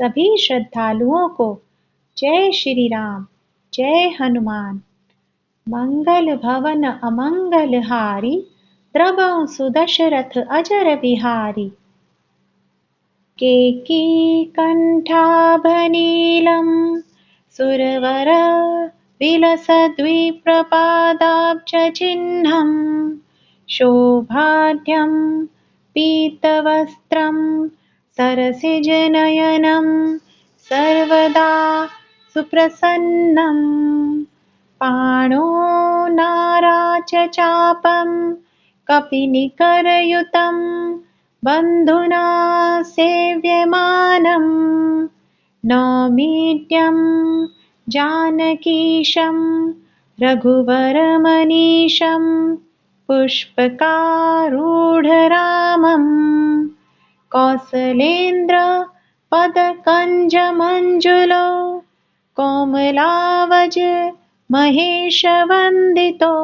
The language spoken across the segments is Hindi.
सभी श्रद्धालुओं को जय श्री राम, जय हनुमान। मंगल भवन अमंगल हारी, द्रवहु सुदशरथ अजर बिहारी। केकी कण्ठाभनीलं सुरवर विलसद्विप्रपादाब्जचिह्नं शोभाढ्यं पीतवस्त्रं सरसिजनयनं सर्वदा सुप्रसन्नं पाणो नाराच चापं कपिनिकरयुतं बन्धुना सेव्यमानं नौमीड्यं जानकीशं रघुवरमनीशं पुष्पकारूढरामं कौसलेन्द्रपदकञ्जमञ्जुलो कोमलावज महेशवन्दितो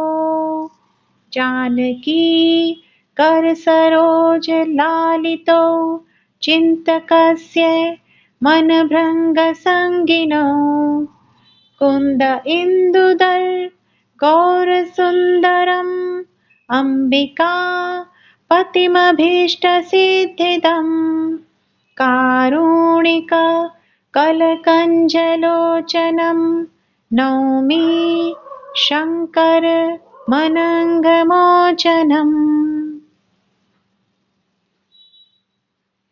जानकी करसरोजलालितो चिन्तकस्य मनभृङ्गसङ्गिनो कुन्द इन्दुदर गौरसुन्दरम् अम्बिका पतिमभीष्टसिद्धिदम् कारुणिक कलकञ्जलोचनं नौमि शङ्कर मनंगमोचनम्।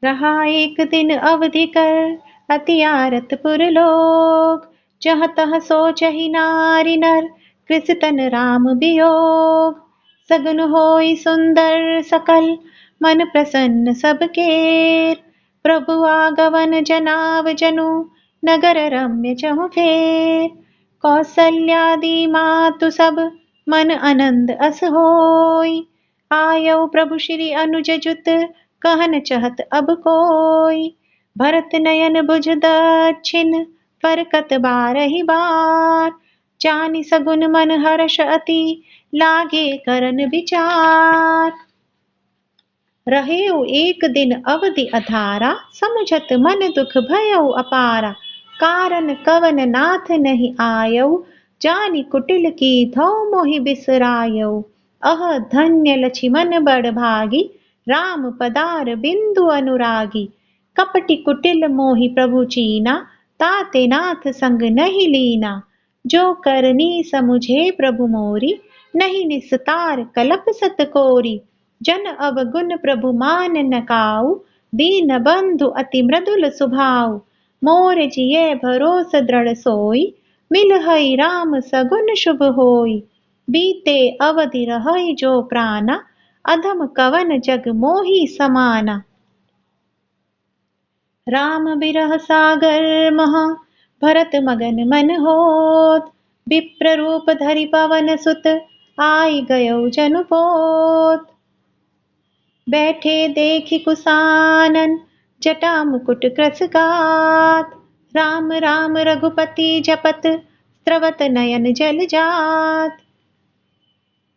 रहा एक दिन अवधि कर अति आरत पुरलोक, जहाँ तह सोचहि नारी नर कृषतन राम वियोग। सगुन होई सुंदर सकल मन प्रसन्न सबकेर, प्रभु आगवन जनाव जनु नगर रम्य चहु फेर। कौसल्यादि मातु सब मन आनंद अस होई, आयौ प्रभु श्री अनुज जुत कहन चहत अब कोई। भरत नयन बुझ दक्षिण फरकत बारहि बार, जानि सगुन मन हर्ष अति लागे करन विचार। रहेउ एक दिन अवधि अधारा, समुझत मन दुख भयउ अपारा। कारण कवन नाथ नहीं आयौ, जानि कुटिल की धौ मोहि बिसरायौ। अह धन्य लक्ष्मण बड़ भागी, राम पदार बिंदु अनुरागी। कपटि कुटिल मोहि प्रभु चीना, ताते नाथ संग नहीं लीना। जो करनी समुझे प्रभु मोरी, नहीं निस्तार कलप सत कोरी। जन अवगुण प्रभु मान न काऊ, दीन बंधु अति मृदुल सुभाऊ। मोर जिये भरोस दृढ़ सोई, मिलहई राम सगुन शुभ होई। बीते अवधि रहई जो प्राणा, अधम कवन जग मोहि समाना। राम बिरह सागर महा, भरत मगन मन होत। विप्र रूप धरि पवन सुत, आई गयो जनु पोत। बैठे देखि कुसानन, जटा मुकुट कृस गात। राम राम रघुपति जपत, स्रवत नयन जल जात।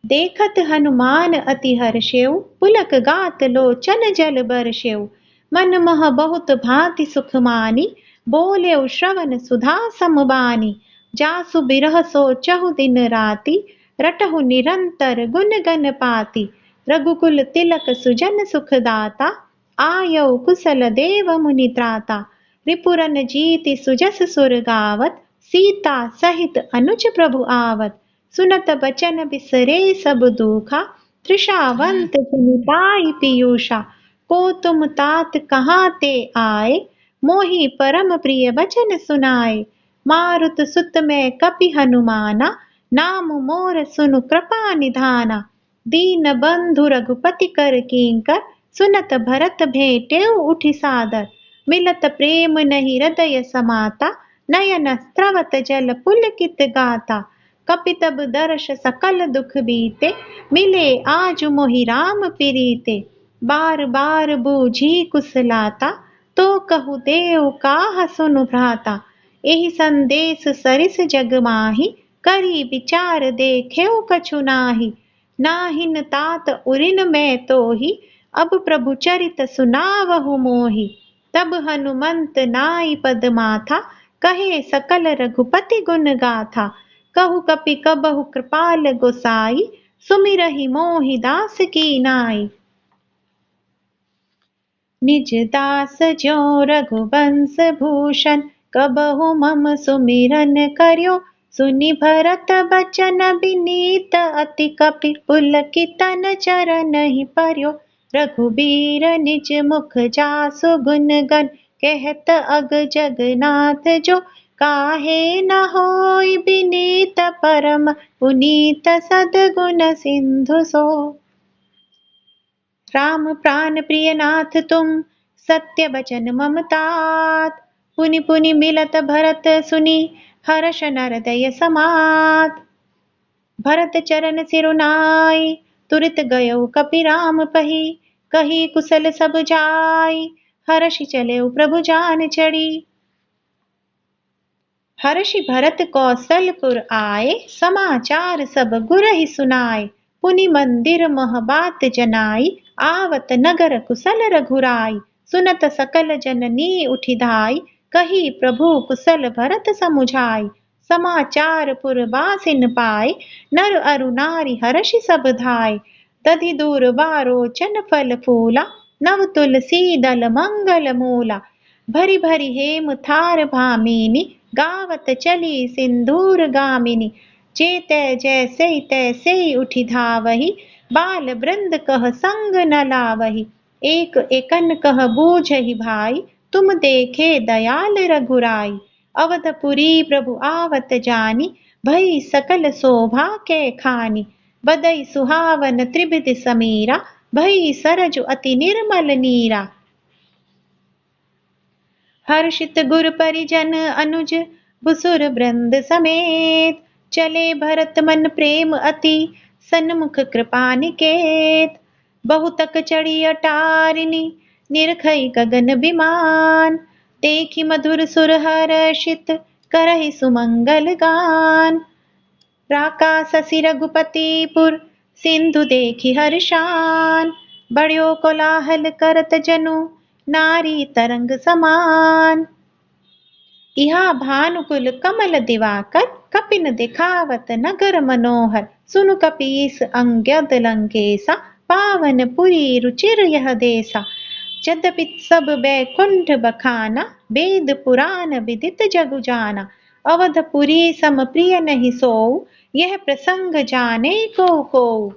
देखत हनुमान अति हर्षेउ, पुलक गात लोचन जल बरषेउ। मन मह बहुत भांति सुख मानी, बोलेउ श्रवण सुधा समबानी। जासु बिरह सोचहु दिन राति, रटहु निरंतर गुन गन पाति। रघुकुल तिलक सुजन सुखदाता, आयौ कुशल देव मुनि त्राता। रिपुरन जीति सुजस सुर गावत, सीता सहित अनुज प्रभु आवत। सुनत बचन बिसरे सब दुखा, तृषावंत जनि पाई पीयूषा। को तुम तात कहाँ ते आए, मोहि परम प्रिय वचन सुनाए। मारुत सुत मैं कपि हनुमाना, नाम मोर सुनु कृपा निधाना। दीन बंधु रघुपति कर कींकर, सुनत भरत भेटेउ उठि सादर। मिलत प्रेम नहीं हृदय समाता, नयन स्रवत जल पुलकित गाता। कपि तब दर्श सकल दुख बीते, मिले आज मोहि राम प्रीते। बार बार बूझी कुशलाता, तो कहु देव काह सुनु भ्राता। एहि संदेश सरिस जग माही, करी विचार देखेउ कछु नाही। नाहिन तात उरिन मैं तोहि, अब प्रभु चरित सुनावहु मोहि। तब हनुमंत नाई पद माथा, कहे सकल रघुपति गुण गाथा। कहु कपि कबहु कृपाल गोसाई, सुमिरहि मोहि दास की नाई। निज दास ज्यों रघुवंश भूषण, कबहु मम सुमिरन कर्यो। सुनि भरत बचन बिनीत, अति कपि पुलकितन चरनहि पर्यो। रघुबीर निज मुख जासु गुण गन, कहत अग जगन्नाथ जो। काहे न होई बिनीत परम पुनीत, सद्गुण सिंधु सो। राम प्राण प्रिय नाथ तुम, सत्य बचन मम तात। पुनि पुनि मिलत भरत सुनि, हर्ष नरदय समात। भरत चरण सिरुनाई, तुरत गयो कपिराम पही। कही कुशल सब जाई, हर्षि चले प्रभु जान चढ़ी। हर्षि भरत कौशलपुर आए, समाचार सब गुरहि सुनाए। पुनि मंदिर मह बात जनाई, आवत नगर कुशल रघुराई। सुनत सकल जननी उठि धाई, कही प्रभु कुशल भरत समुझाई। समाचार पुरवासिन पाए, नर अरु नारी हर्षि सब धाय। दधि दूर बारोचन फल फूला, नव तुलसी दल मंगल मूला। भरी भरी हेम थार भामिनी, गावत चली सिंदूर गामिनी। जेतै जैसे तैसे उठि धावही, बाल वृंद कह संग न लावही। एक एकन कह बूझहि भाई, तुम देखे दयाल रघुराई। अवधपुरी प्रभु आवत जानी, भई सकल शोभा के खानी। बदई सुहावन त्रिविध समीरा, भई सरजु अति निर्मल नीरा। हर्षित गुर परिजन अनुज, भुसुर वृंद समेत। चले भरत मन प्रेम अति, सन्मुख कृपा निकेत। बहुतक चढ़ी अटारिणी, निरखई गगन विमान। देखि मधुर सुर हर्षित, करहि सुमंगल गान। राका शशि रघुपतिपुर, सिंधु देखि हर्षान। बढ़्यो कोलाहल करत जनु, नारी तरंग समान। इहा भानुकुल कमल दिवाकर, कपिन दिखावत नगर मनोहर। सुनु कपीस अंग्यद लंकेसा, पावन पुरी रुचिर यह देसा। यद्यपि सब बैकुंठ बखाना, वेद पुराण विदित जगु जाना। अवधपुरी सम प्रिय नहीं सोऊ, यह प्रसंग जाने को।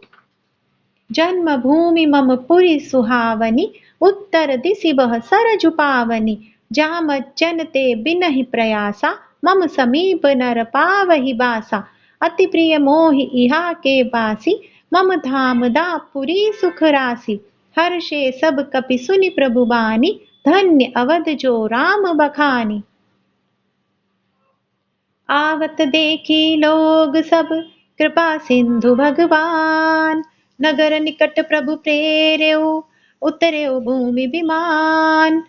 जन्म भूमि मम पुरी सुहावनी, उत्तर दिशि बह सरजु पावनी। जहाँ मज्जन ते बिनहि प्रयासा, मम समीप नर पावहि बासा। अति प्रिय मोहि इहा के बासी, मम धाम दापुरी सुख राशि। हर्षे सब कपि सुनि प्रभु बानी, धन्य अवध जो राम बखानी। आवत देखी लोग सब, कृपा सिंधु भगवान। नगर निकट प्रभु प्रेर्यउ, उतर्यो भूमि विमान।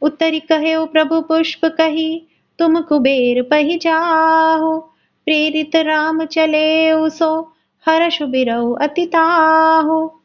उत्तरी कह्यो प्रभु पुष्प कही, तुम कुबेर पहि जाहो। प्रेरित राम चले सो, हर्ष बिरउ अति ताहो।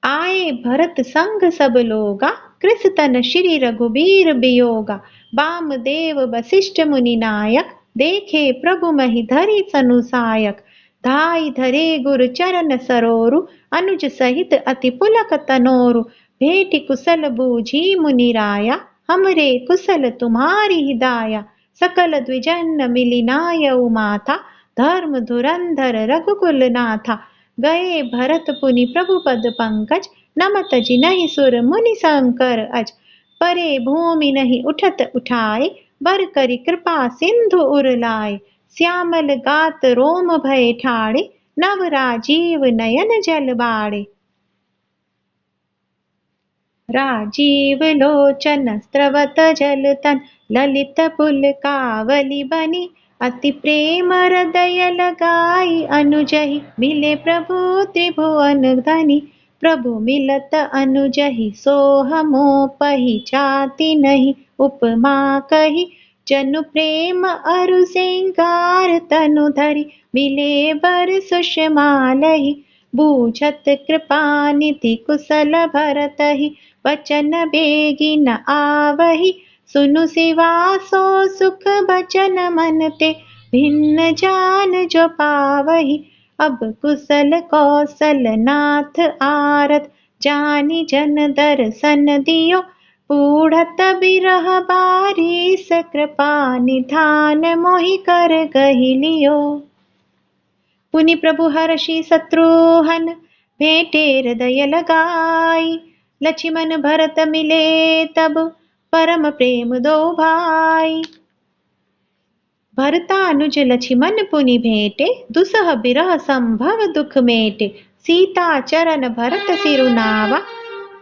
आए भरत संग सब लोगा, कृस तन श्री रघुबीर बियोगा। वामदेव वसिष्ठ मुनि नायक, देखे प्रभु महि धरि सनुसायक। धाई धरे गुर चरण सरोरु, अनुज सहित अति पुलक तनोरु। भेटि कुशल बूझी मुनि राया, हमरे कुशल तुम्हारी हिदाया। सकल द्विजन मिलि नायउ माथा, धर्म धुरंधर रघुकुल नाथा। गए भरत पुनि प्रभु पद पंकज, नमत जिनहि सुर मुनि शंकर अज। परे भूमि नहीं उठत उठाए, बर करि कृपा सिंधु उर लाए। श्यामल गात रोम भय ठाड़े, नव राजीव नयन जल बाड़े। राजीव लोचन स्रवत जल तन, ललित पुल कावली बनी। अति प्रेम हृदय लगाई, अनुजहि मिले प्रभु त्रिभुवन धनी। प्रभु मिलत अनुजहि सोह मोपहि, जाति नहीं उपमा कही। जनु प्रेम अरु सिंगार, तनु धरि मिले बर सुषमा लही। बूझत कृपा निधि कुशल भरतहि, वचन बेगी न आवही, सुनु सिवासो सुख बचन मन ते, भिन्न जान जो पावही। अब कुशल कौशल नाथ आरत, जानी जन दर्शन दियो, पूढ़त बिरह बारिस, कृपा निधान मोहि कर गहि लियो। पुनि प्रभु हर्षि शत्रुघ्न, भेंटे हृदय लगाई, लक्ष्मण भरत मिले तब, परम प्रेम दो भाई। भरतानुज लक्ष्मण पुनि भेंटे, दुसह बिरह संभव दुख मेटे। सीता चरण भरत सिरुनावा,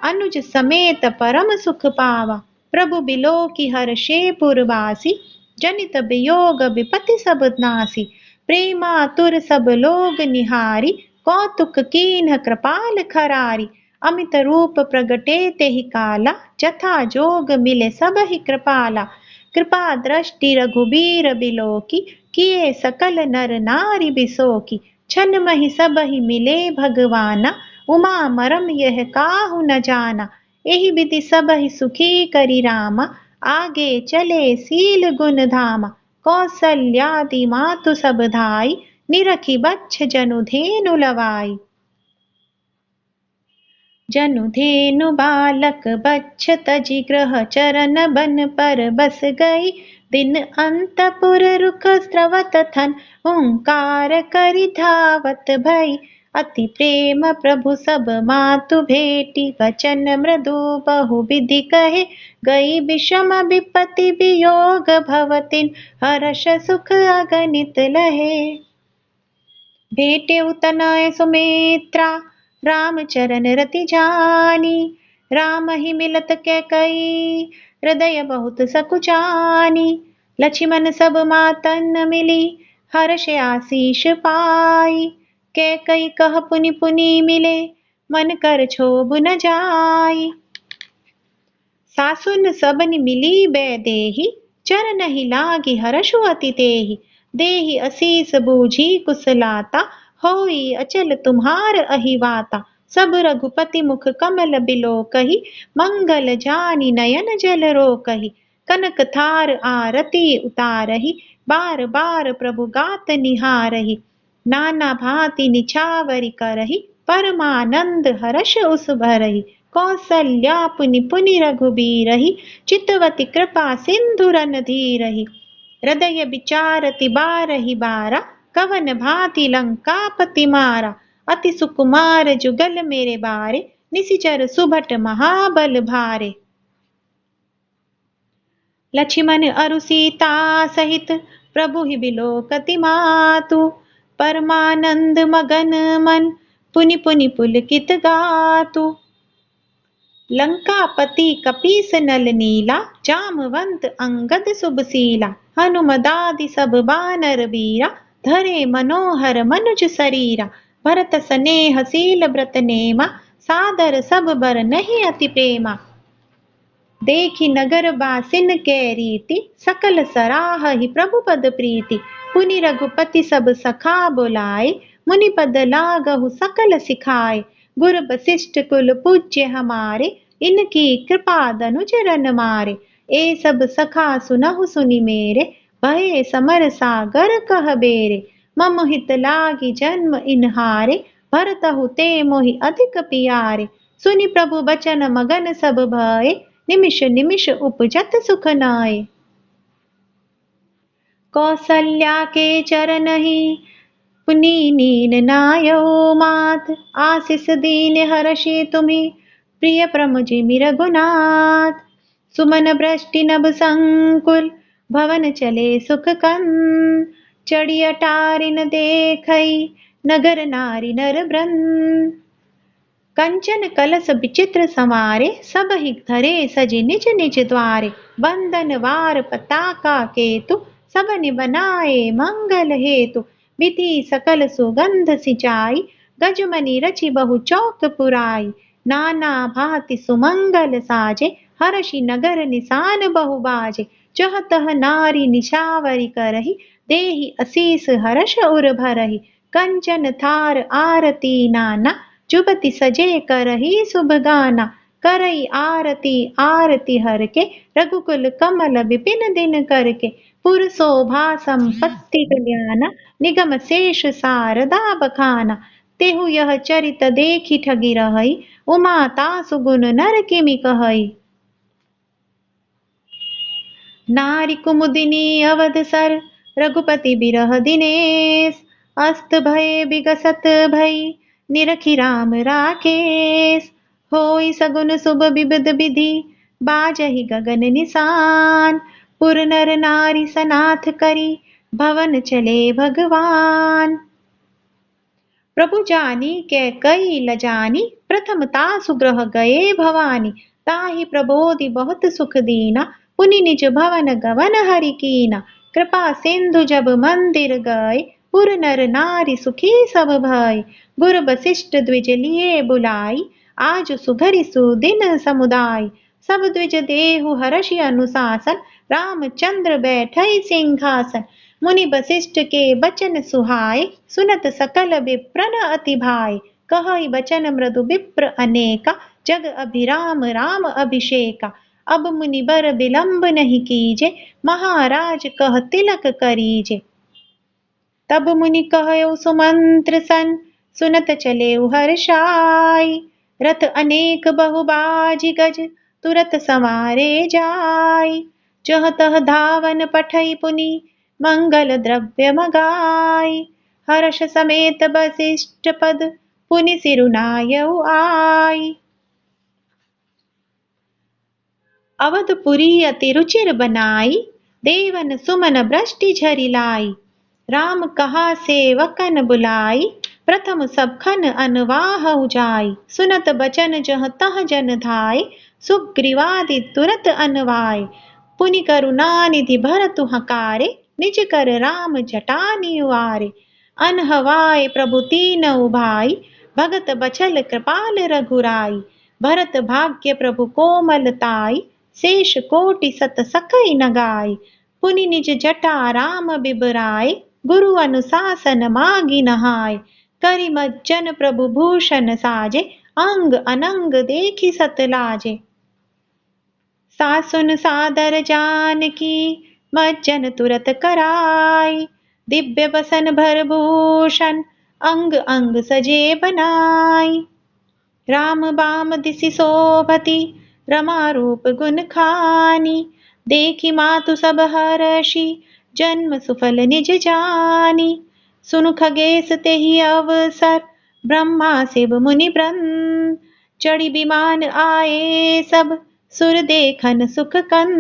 अनुज समेत परम सुख पावा। प्रभु बिलोकी हर्षे पुरवासी, जनित वियोग विपति सब नासी। प्रेमातुर सब लोग निहारी, कौतुक कीन्ह कृपाल खरारी। अमित रूप प्रगटे तेहि काला, जथा जोग मिले सबहि कृपाला। कृपा दृष्टि रघुबीर बिलोकी, किए सकल नर नारी बिसोकी। छन महि सबहि मिले भगवाना, उमा मरम यह काहू न जाना। एहि विधि सबहि सुखी करि रामा, आगे चले सील गुण धामा। कौसल्यादि मातु सब धाई, निरखी बच्छ जनु धेनु लवाई। जनु धेनु बालक बच्छ तजि, ग्रह चरण बन पर बस गई। दिन अंतपुर रुख स्रवत थन, हुंकार करि धावत भई। अति प्रेम प्रभु सब मातु भेटी, वचन मृदु बहु विधि कहे। गई विषम विपति वियोग भवतिन, हर्ष सुख अगणित लहे। भेटे उतनय सुमित्रा, राम चरण रति जानी। राम ही मिलत कैकई, हृदय बहुत सकुचानी। लक्ष्मण सब मातन मिली, हर्ष आशीष पाई। कैकई कह पुनि पुनि मिले, मन कर क्षोभ न जाई। सासुन सबनि मिली बैदेही, चरण ही लागी हर्षु अति तेहि। देहि असीस बूझी कुशलाता, होई अचल तुम्हार अहिवाता। सब रघुपति मुख कमल बिलोकहि, मंगल जानी नयन जल रोकहि। कनक थार आरती उतारहि, बार बार प्रभु गात निहारहि। नाना भांति निछावरि करहि, परमानंद हर्ष उस भरहि। कौसल्या पुनि पुनि रघुबीरहि, चितवती कृपा सिंधु रनधीरहि। हृदय विचारति बारहि बारा, कवन भांति लंकापति मारा। अति सुकुमार जुगल मेरे बारे, निशिचर सुभट महाबल भारे। लक्ष्मण अरु सीता सहित, प्रभु ही बिलोकति मातु। परमानंद मगन मन, पुनि पुनि पुलकित गातु। लंकापति कपीस नल नीला, जामवंत अंगद शुभशीला। हनुमदादि सब बानर वीरा, धरे मनोहर मनुज शरीरा। भरत स्नेह शील व्रत नेमा, सादर सब बर नहीं अति प्रेमा। देखी नगर बासिन के रीति, सकल सराह ही प्रभु पद प्रीति। पुनि रघुपति सब सखा बुलाए, मुनि पद लागहु सकल सिखाए। गुर वशिष्ठ कुल पूज्य हमारे, इनकी कृपा दनुज रन मारे। ए सब सखा सुनहु सुनि मेरे, भये समर सागर कह बेरे। मम हित लागी जन्म इनहारे, भरतहु ते मोहि अधिक पियारे। सुनि प्रभु बचन मगन सब भये, निमिष निमिष उपजत सुख नाय। कौसल्या के चरण ही, पुनि नीन नायो मात। आशीष दीन हर्षि तुम्हि, प्रिय प्रमुजिमि रघुनाथ। सुमन वृष्टि नभ संकुल, भवन चले सुख कंद। चढ़ी अटारिन देखई, नगर नारी नर वृंद। कंचन कलश विचित्र संवारे, सब ही धरे सजे निज निज द्वारे। बंदन वार पताका केतु, सबनि बनाए मंगल हेतु। विधि सकल सुगंध सिंचाई, गजमनि रचि बहु चौक पुराई। नाना भांति सुमंगल साजे, हर्षि नगर निशान बहु बाजे। जह तह नारी निशावरी करहि, देहि असीस हर्ष उर भरहि। कंचन थार आरती नाना, जुबति सजे करहि शुभ गाना। करई आरती आरती हर के, रघुकुल कमल विपिन दिन करके। पुर शोभा संपत्ति कल्याण, निगम शेष शारदा बखाना। तेहु यह चरित देखी ठगी रहई, उमा तासु गुण नर किमि कहई। नारी कुमुदिनी अवध सर, रघुपति बिरह दिनेश। अस्त भय विगसत भई, निरखी राम राकेश। होई सगुन शुभ विविध विधि, बाजहि गगन निशान। पुर नर नारी सनाथ करी, भवन चले भगवान। प्रभु जानी कै कई लजानी, प्रथम तासु ग्रह गए भवानी। ताहि प्रबोधि बहुत सुख दीना, पुनि निज भवन गवन हरि कीना। कृपा सिंधु जब मंदिर गए, पुर नर नारी सुखी सब भय। गुर वशिष्ठ द्विज लिए बुलाई, आज सुघरि सुदिन समुदाय। सब द्विज देहु हर्षि अनुशासन, रामचंद्र बैठई सिंहासन। मुनि वशिष्ठ के बचन सुहाए, सुनत सकल विप्रन अति भाए। कहई बचन मृदु विप्र अनेका, जग अभिराम राम अभिषेका। अब मुनि बर विलंब नहीं कीजे, महाराज कह तिलक करीजे। तब मुनि कहयो सुमंत्र सन, सुनत चले हर्षाई। रथ अनेक बहुबाजी गज, तुरत संवारे जाय। जह तह धावन पठई पुनि, मंगल द्रव्य मगाय। हर्ष समेत वशिष्ठ पद, पुनि सिरुनायउ आय। अवधपुरी अति रुचिर बनाई, देवन सुमन वृष्टि झरि लाई। राम कहा सेवकन बुलाई, प्रथम सब खन अनवाहु जाय। सुनत बचन जह तह जन धाय, सुग्रीवादि तुरत अनवाय। पुनि करुणा निधि भरतु हकारे, निज कर राम जटानी उआरे। अनहवाय प्रभु तीनउ भाई, भगत बचल कृपाल रघुराई। भरत भाग्य प्रभु कोमलताई, शेष कोटि सत सकई न गाय। पुनि निज जटा राम बिबराय, गुरु अनुशासन मागी नहाय। करि मज्जन प्रभु भूषण साजे, अंग अनंग देखि सत लाजे। सासुन सादर जानकी, मज्जन तुरत कराय। दिव्य बसन भर भूषण, अंग अंग सजे बनाय। राम बाम दिसि शोभति, रमा रूप गुण खानी। देखि मातु सब हर्षि, जन्म सुफल निज जानी। सुनु खगेश तेहि अवसर, ब्रह्मा शिव मुनि ब्रह्म। चढ़ी विमान आए सब, सुर देखन सुख कन।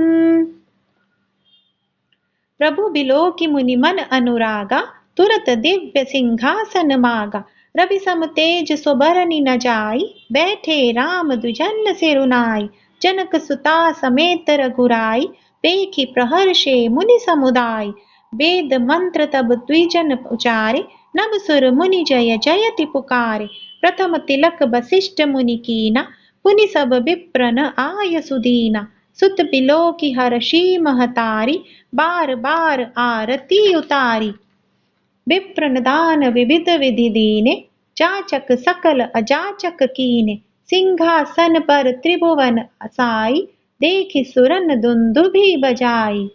प्रभु बिलोकि मुनि मन अनुरागा, तुरत दिव्य सिंहासन मागा। रवि सम तेज सोबरनि न जाई, बैठे राम द्विजन सिरुनाई। जनक सुता समेत रघुराई, देखि प्रहर्षे मुनि समुदाय। वेद मंत्र तब द्विजन उचारे, नभ सुर मुनि जय जयति पुकारे। प्रथम तिलक वशिष्ठ मुनि कीना, पुनि सब विप्रन आय सुदीना। सुत बिलोकि हर्षि महतारी, बार बार आरती उतारी। विप्र दान विविध विधि दीने, जाचक सकल अजाचक कीने। सिंहासन पर त्रिभुवन साई, देखि सुरन दुंदुभि बजाई।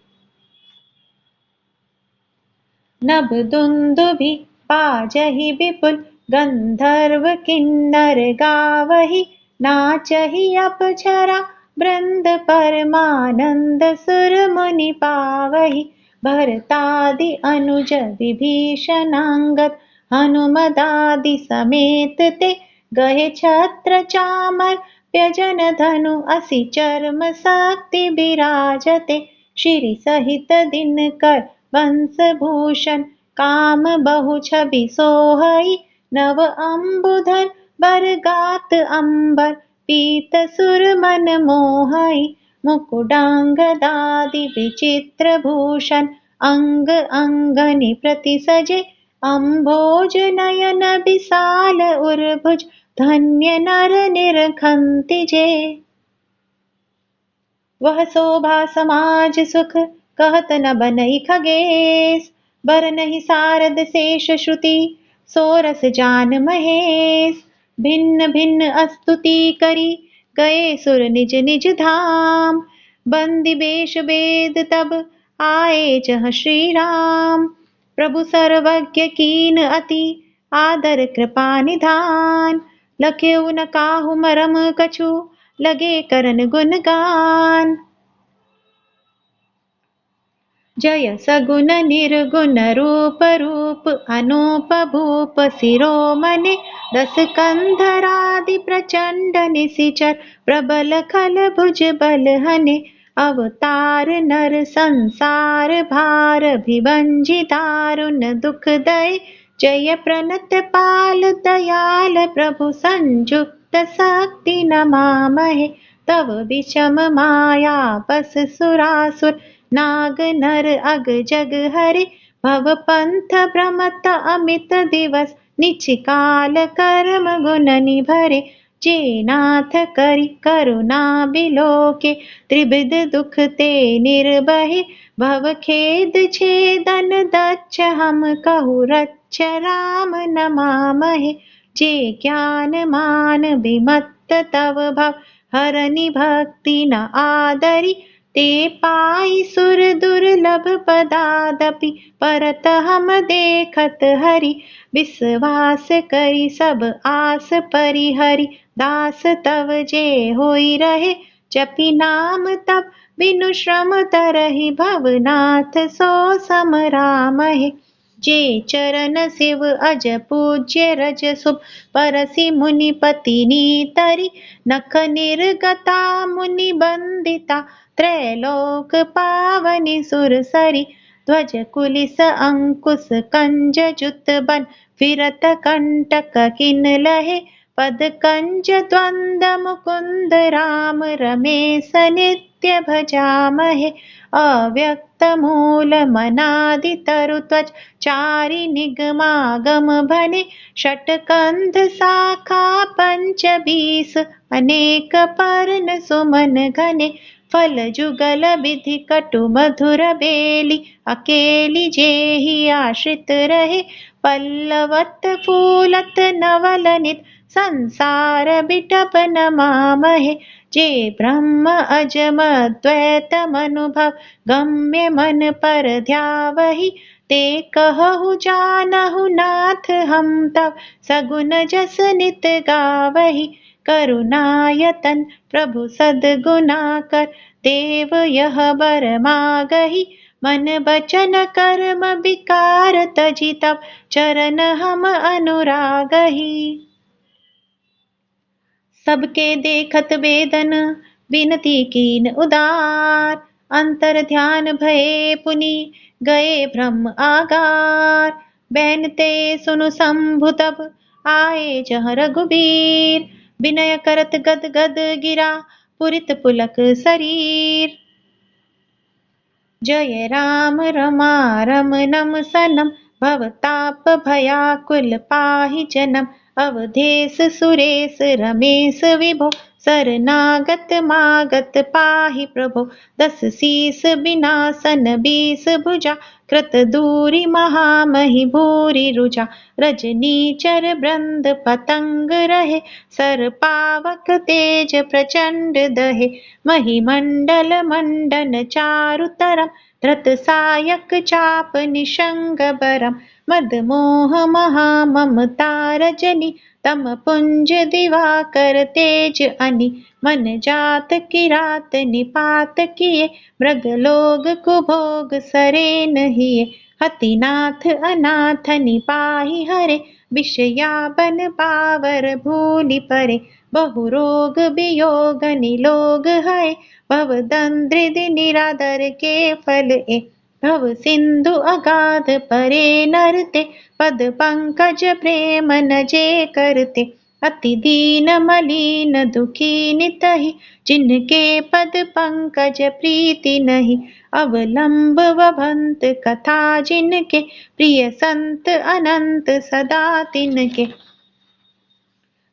नभ दुंदुभि बाजहि विपुल, गंधर्व किन्नर गावहि। नाचहि अप्सरा वृंद, परमानंद सुर मुनि पावहि। भरतादि अनुज विभीषणांगद, हनुमदादि समेत ते। गहे छत्र चामर व्यजन धनु, असि चर्म शक्ति विराजते। श्री सहित दिनकर वंश भूषण, काम बहु छवि सोहई। नव अम्बुधर बर गात अंबर, पीत सुर मन मोहई। मुकुडांगदादि विचित्र भूषण, अंग अंगनि प्रति सजे। अम्भोज नयन विशाल उर्भुज, धन्य नर निरखंति जे। वह शोभा समाज सुख, कहत न बनई खगेश। बर नहीं सारद शेष श्रुति, सोरस जान महेश। भिन्न भिन्न स्तुति करी, गए सुर निज निज धाम। बंदी बेश बेद तब आए जहाँ श्री राम। प्रभु सर्वज्ञ कीन अति आदर कृपा निधान। लख्यऊ न काहू मरम कछु लगे करन गुण गान। जय सगुन निर्गुण रूप रूप अनूप भूप शिरोमणि। दस कंधरादि प्रचंड निशिचर प्रबल खल भुज बल हने। अवतार नर संसार भार भिभंजि दारुण दुख दय। जय प्रणत पाल दयाल प्रभु संयुक्त शक्ति नमामहे। तव विषम माया बस सुरासुर नाग नर अग जग हरे। भव पंथ भ्रमत अमित दिवस निच काल कर्म गुण निभरे। जे नाथ करि करुणा बिलोके त्रिविध दुख ते निर्बहे। भव खेद छेदन दच्छ हम कहु रच्छ राम नमामहे। जे ज्ञान मान विमत्त तव भव हरनि भक्ति न आदरि। ते पाई सुर दुर्लभ पदादपि परत हम देखत हरि। विश्वास करि सब आस परिहरि। दास तव जे होई रहे जपि नाम तब बिनु श्रम तरहि। भवनाथ सो सम रामहे। जे चरण शिव अज पूज्य रज शुभ परसि मुनिपति नीतरि। नख निर्गता मुनि बंदिता त्रैलोक पावनि सुरसरि। ध्वज कुलिस अंकुश कंज जुत बन फिरत कंटक किन लहे। पद कंज द्वंद मुकुंद राम रमेश नित्य भजामहे। अव्यक्त मूल मनादि तरु त्वच चारि निगमागम भने। षटकंध शाखा पंच बीस अनेक पर्ण सुमन घने। फल जुगल विधि कटु मधुर बेली अकेली जेहि आश्रित रहे। पल्लवत फूलत नवल नित संसार बिटप नमामहे। जे ब्रह्म अजम द्वैत मनुभव गम्य मन पर ध्यावहि। ते कहु जानहु नाथ हम तव सगुन जस नित गावहि। करुणायतन प्रभु सद्गुणाकर देव यह बर मागहि। मन बचन कर्म विकार तजि तब चरण हम अनुरागहि। सबके देखत वेदन विनती कीन उदार। अंतर ध्यान भये पुनि गए ब्रह्म आगार। बैन ते सुनु शंभु तब आए जहाँ रघुबीर। विनय करत गद गद गिरा पुरित पुलक शरीर। जय राम रमारम नम सनम भवताप भयाकुल पाहि जन्म। अवधेश सुरेश रमेश विभो शरणागत मागत पाहि प्रभो। दस शीस विनाशन बीस भुजा कृत दूरी महामहि भूरि रुजा। रजनीचर वृंद पतंग रहे सर पावक तेज प्रचंड दहे। महिमंडल मंडन चारु तरम धृत सायक चाप निशंग बरम। मद मोह महा ममता रजनी तम पुंज दिवाकर तेज अनि। मन जात किरात निपात किए मृग लोग कुभोग सरे नहिए। हतिनाथ अनाथ निपाहि हरे विषयाबन पावर भूलि परे। बहु रोग वियोग निलोग है भव दंद्रिद निरादर के फल ए। भव सिंधु अगाध परे नरते पद पंकज प्रेम न जे करते। अति दीन मलिन दुखी नितहि जिनके पद पंकज प्रीति नहीं। अवलंब वभंत कथा जिनके प्रिय संत अनंत सदा तिनके।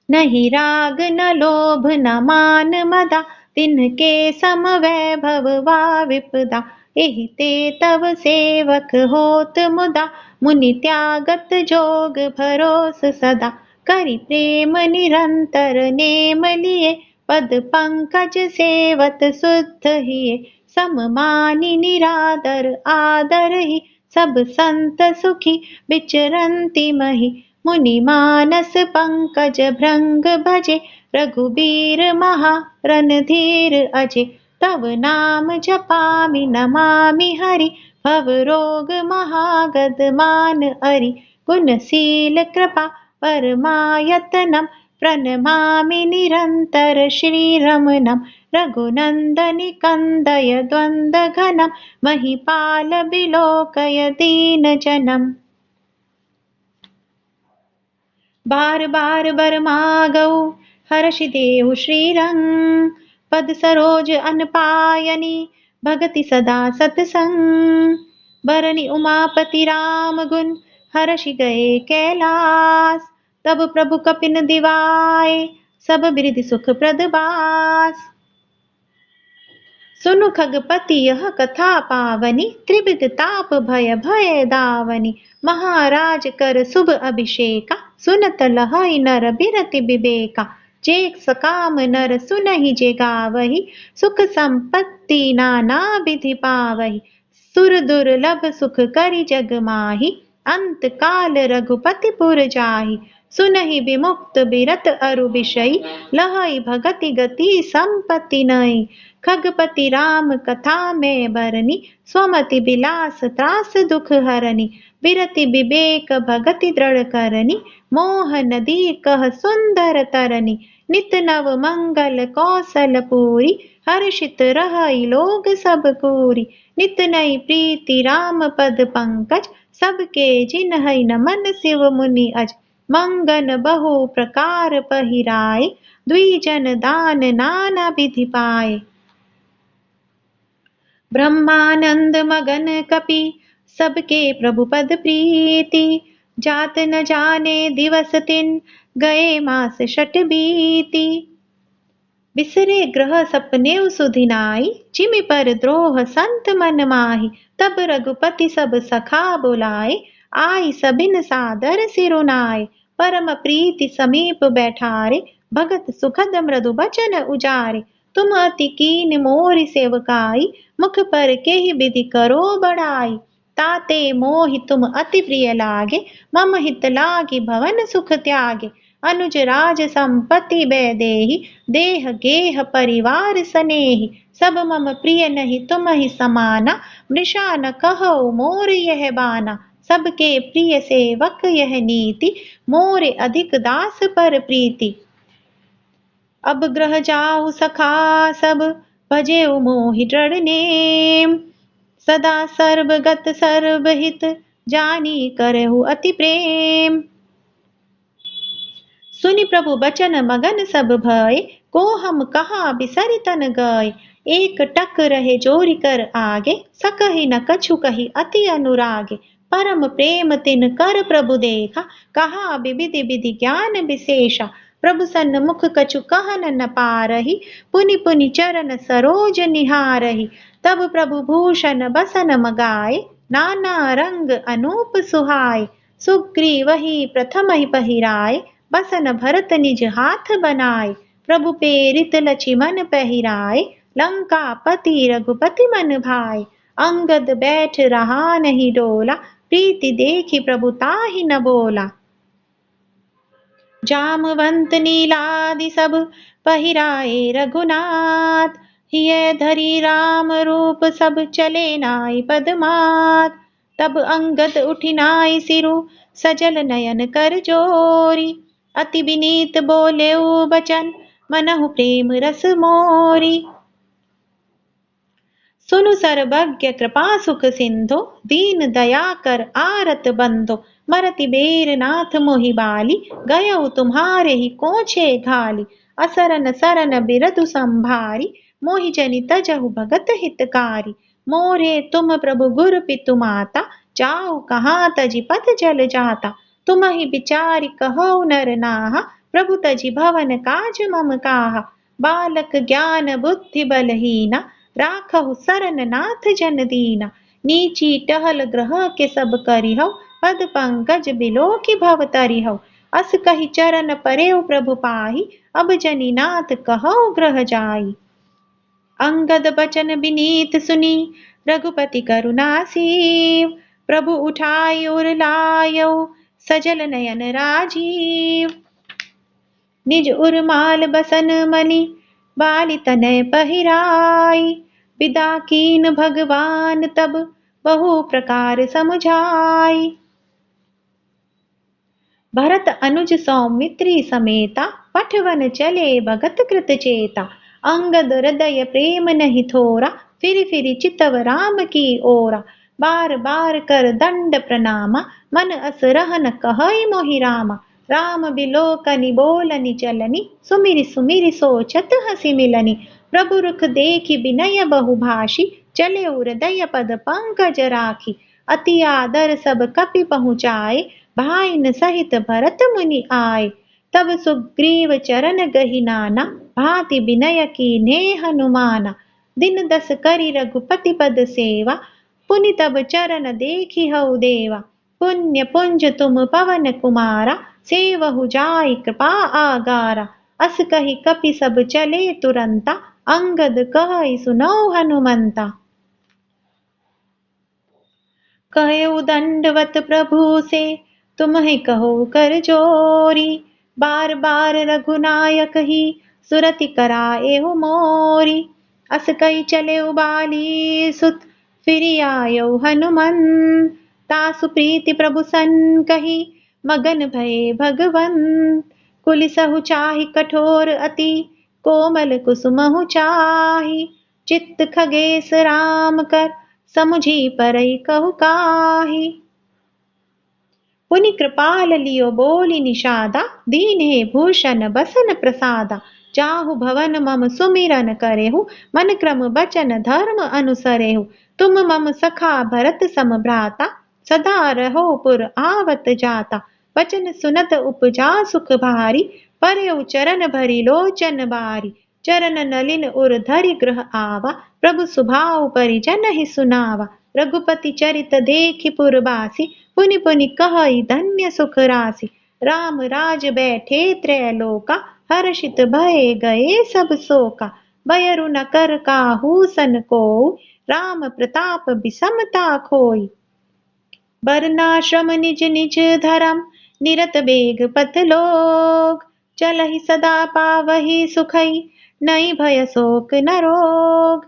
नहीं राग न लोभ न मान मदा तिनके सम वैभव वा विपदा। एहि ते तव सेवक होत मुदा मुनि त्यागत जोग भरोस सदा। करि प्रेम निरंतर नेम लिए पद पंकज सेवत शुद्ध हिये, सम मानि निरादर आदर ही, सब संत सुखी विचरन्ति महि, मुनि मानस पंकज भृंग भजे, रघुबीर महा रणधीर अजे, तव नाम जपामि नमामि हरि, भव रोग महागद मान अरि, गुणशील कृपा परमायतनम, प्रणमामि निरन्तर श्रीरमणं, रघुनन्दनि कन्दय द्वन्द्वघनं, महीपाल विलोकय दीनजनम्। बार बार बर मागौ हर्षि देहु श्रीरंग, पद सरोज अनपायनि भगति सदा सतसंग, बरनि उमापति राम गुण हर्षि गए कैलास, तब प्रभु कपिन दिवाए सब बिरधि सुख प्रद बास। सुनु खगपति यह कथा पावनी, त्रिविध ताप भय भय दावनी, महाराज कर शुभ अभिषेका, सुनत लहई नर बिरति विवेका, जे सकाम नर सुनहि जे गावहि, सुख संपत्ति नाना विधि पावहि, सुर दुर्लभ सुख करि जग माहि, अंत काल रघुपति पुर जाहि, सुनहि विमुक्त बिरत अरु विषयी, लहई भगति गति संपत्ति नई, खगपति राम कथा में बरनी, स्वमति बिलास त्रास दुख हरनी, बिरति विवेक भगति दृढ़ करनी, मोह नदी कह सुंदर तरनी, नित नव मंगल कौशल पूरी, हर्षित रहई लोग सब कोरी, नित नई प्रीति राम पद पंकज, सबके जिन्हई नमन शिव मुनि अज, मंगन बहु प्रकार पहिराए, द्विजन दान नाना विधि पाए। ब्रह्मानंद मगन कपि सबके प्रभु पद प्रीति, जात न जाने दिवस तिन गए मास शट बीती, बिसरे ग्रह सपने सुधिनाई, जिमि पर द्रोह संत मन माही, तब रघुपति सब सखा बुलाए, आई सबिन सादर सिरुनाए, परम प्रीति समीप बैठारे, भगत सुखद मृदु बचन उजारे, तुम अति कीन मोरि सेवकाई, मुख पर के ही विधि करो बड़ाई, ताते मोहि तुम अति प्रिय लागे, मम हित लागी भवन सुख त्यागे, अनुज राज संपत्ति बैदेही, देह गेह परिवार सनेही, सब मम प्रिय नहीं तुम ही समाना, मृषा न कहो मोर यह बाना, सबके प्रिय सेवक यह नीति, मोरे अधिक दास पर प्रीति। अब ग्रह जाऊ सखा सब, भजे मोहि दृढ़ नेम, सदा सर्वगत सर्वहित, जानी करहु अति प्रेम। सुनि प्रभु बचन मगन सब भय, को हम कहा बिसरि तन गए, एक टक रहे जोरि कर आगे, सकहि न कछु कही अति अनुरागे, परम प्रेम तिन कर प्रभु देखा, कहा विविधि विधि ज्ञान विशेषा, प्रभु सन्मुख कछु कहन न पारहि, पुनि पुनि चरण सरोज निहारहि, तब प्रभु भूषण बसन मगाए, नाना रंग अनूप सुहाए, सुग्रीवहि प्रथम ही पहिराए, बसन भरत निज हाथ बनाए, प्रभु पेरित लक्ष्मण पहिराए, लंका पति रघुपति मन भाए, अंगद बैठ रहा नहीं डोला, प्रीति देखी प्रभु ताहि न बोला। जामवंत नीलादि सब पहिराए रघुनाथ, हिय धरि राम रूप सब चले नाई पदमात, तब अंगद उठि नाई सिरु सजल नयन कर जोरी, अति विनीत बोले बचन मनहु प्रेम रस मोरी। सुनु सर्वज्ञ कृपा सुख सिंधो, दीन दया कर आरत बंधो, मरति बेर नाथ मोहि बाली, गयउ तुम्हारे ही कोछे घाली, असरन सरन बिरदु संभारी, मोहि जनि तजहु भगत हितकारी, मोरे तुम प्रभु गुरु पितु माता, जाऊ कहाँ तजि पथ जल जाता, तुम ही विचारि कहो नर नाहा, प्रभु तजि भवन काज मम काहा, बालक ज्ञान बुद्धि बलहीना, राखहु सरन नाथ जन दीना, नीची टहल ग्रह के सब करिहौ, पद पंकज बिलो की भव तरिहौ, अस कही चरण परेउ प्रभु पाही, अब जनी नाथ कहो ग्रह जाई। अंगद बचन विनीत सुनी, रघुपति करुणा सीव, प्रभु उठाई उर लायो, सजल नयन राजीव। निज उर्माल बसन मनि, बाली तनय पहिराई, विदा कीन भगवान तब, बहु प्रकार समुझाई। भरत अनुज सौमित्री समेता, पठवन चले भगत कृत चेता। अंगद हृदय प्रेम नहीं थोरा, फिर फिर चितव राम की ओरा। बार बार कर दंड प्रणामा, मन अस रहन कहई मोहि रामा। राम बिलोकनि बोलनि चलनि, सुमिरि सुमिरि सोचत हसी मिलनि। प्रभु रुख देखि विनय बहु भाषी, चले हृदय पद पंकज राखी। अति आदर सब कपि पहुँचाए, भाइन सहित भरत मुनि आए। तब सुग्रीव चरण गहि नाना, भांति विनय कीन्हे हनुमाना। दिन दस करि रघुपति पद सेवा, पुनि तब चरण देखि हऊ देवा। पुण्य पुंज तुम पवन कुमारा, सेवहु जाई कृपा आगारा। अस कहि कपि सब चले तुरंता, अंगद कहई सुनऊ हनुमंता। कहऊ दंडवत प्रभु से, तुम्हें कहो कर जोरी। बार बार रघुनायक ही, सुरति कराएहु मोरी। अस कई चले बाली सुत, फिरि आयौ हनुमंत। तासु प्रीति प्रभु सन कही, मगन भये भगवंत। कुलिसहु चाहि कठोर अति, कोमल कुसुमहु चाहि। चित्त खगेश राम कर, समुझी परई कहु काही। पुनि कृपाल लियो बोली निषादा, दीन्हे भूषण बसन प्रसादा। जाहु भवन मम सुमिरन करेहु, मन क्रम बचन धर्म अनुसरेहु। तुम मम सखा भरत सम भ्राता, सदा रहो पुर आवत जाता। वचन सुनत उपजा सुख भारी, परयउ चरण भरी लोचन बारी। चरण नलिन उर धरि गृह आवा, प्रभु सुभाउ परिजन ही सुनावा। रघुपति चरित देखि पुरबासी, पुनि पुनि कहई धन्य सुख राशि। राम राज बैठे त्रैलोका, हर्षित भये गए सब शोका। बयरु न कर काहू सन कोई, राम प्रताप बिसमता खोई। वर्णाश्रम निज निज धरम, निरत बेग पथ लोग। चलहि सदा पावहि सुखई, नहीं भय शोक न रोग।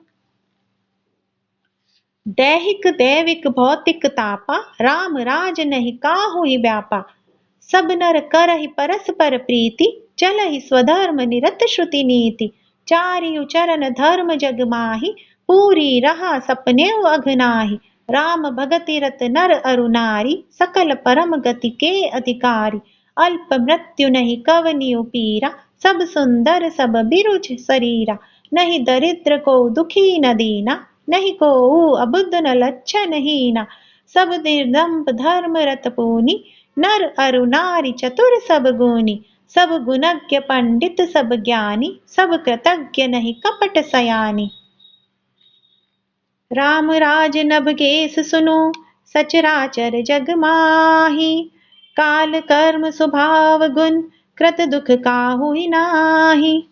दैहिक दैविक भौतिक तापा, राम राज नहीं काहुई व्यापा। सब नर करहि परस्पर प्रीति, चलहि स्वधर्म निरत श्रुति नीति। चारियु चरण धर्म जग माहि, पूरी रहा सपने अघनाहि। राम भगति रत नर अरु नारी, सकल परम गति के अधिकारी। अल्प मृत्यु नहीं कवनियु पीरा, सब सुंदर सब बिरुछ शरीरा। नहीं दरिद्र को दुखी न दीना, नहीं को अबुद्ध न लच्छन हीना। सब निर्दम्प धर्म रत पूनी, नर अरु नारी चतुर सब गुनी। सब गुणज्ञ पंडित सब ज्ञानी, सब कृतज्ञ नहीं कपट सयानी। राम राज नभ केस सुनो, सचराचर जग माही। काल कर्म स्वभाव गुण, कृत दुख काहुई नाही।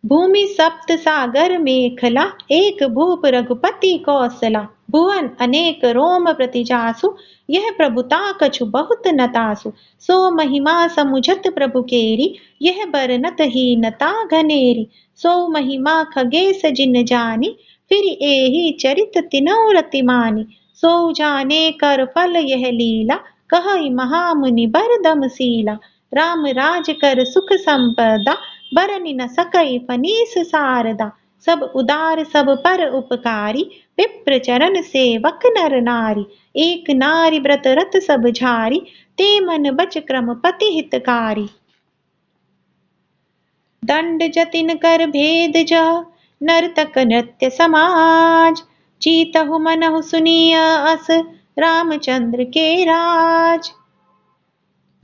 भूमि सप्त सागर मेखला, एक भूप रघुपति कौशला। भुवन अनेक रोम प्रतिजासु, यह प्रभुता कछु बहुत नतासु। सो महिमा समुझत प्रभु केरी, यह बरनत हीनता घनेरी। सो महिमा खगेश जिन जानी, फिर एही चरित तिनौ रति मानी। सो जाने कर फल यह लीला, कहई महामुनि बरदम सीला। राम राज कर सुख संपदा, बरनि न सकई फनीस शारदा। सब उदार सब पर उपकारी, विप्र चरण सेवक नर नारी। एक नारी व्रत रत सब झारी, ते मन बच क्रम पति हितकारी। दंड जतिन कर भेद जह, नर्तक नृत्य समाज। चीतहु मनहु सुनिय अस, रामचंद्र के राज।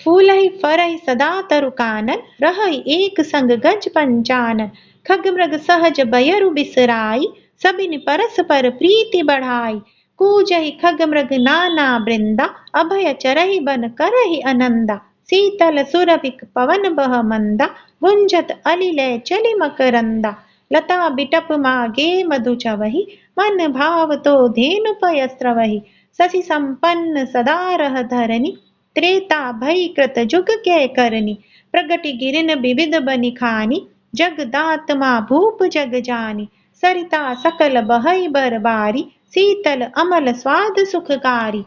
फूलहि फरहि सदा तरु कानन, रहहि एक संग गज पंचानन। खग मृग सहज बयरु बिसराई, सबिन परस्पर प्रीति बढ़ाई। कूजहि खग मृग नाना वृंदा, अभय चरहि बन करहि अनंदा। शीतल सुरभिक पवन बह मंदा, गुंजत अलिलय चलि मकरंदा। लता बिटप मागे मधु चवहि, मन भाव तो धेनु पय स्रवहि। शशि संपन्न सदा रह धरनी, त्रेता भई कृत जुग के करनी। प्रगति गिरिन विविध बनि खानी, जगदात्मा भूप जग जानी। सरिता सकल बहई बरबारी, शीतल अमल स्वाद सुखकारी।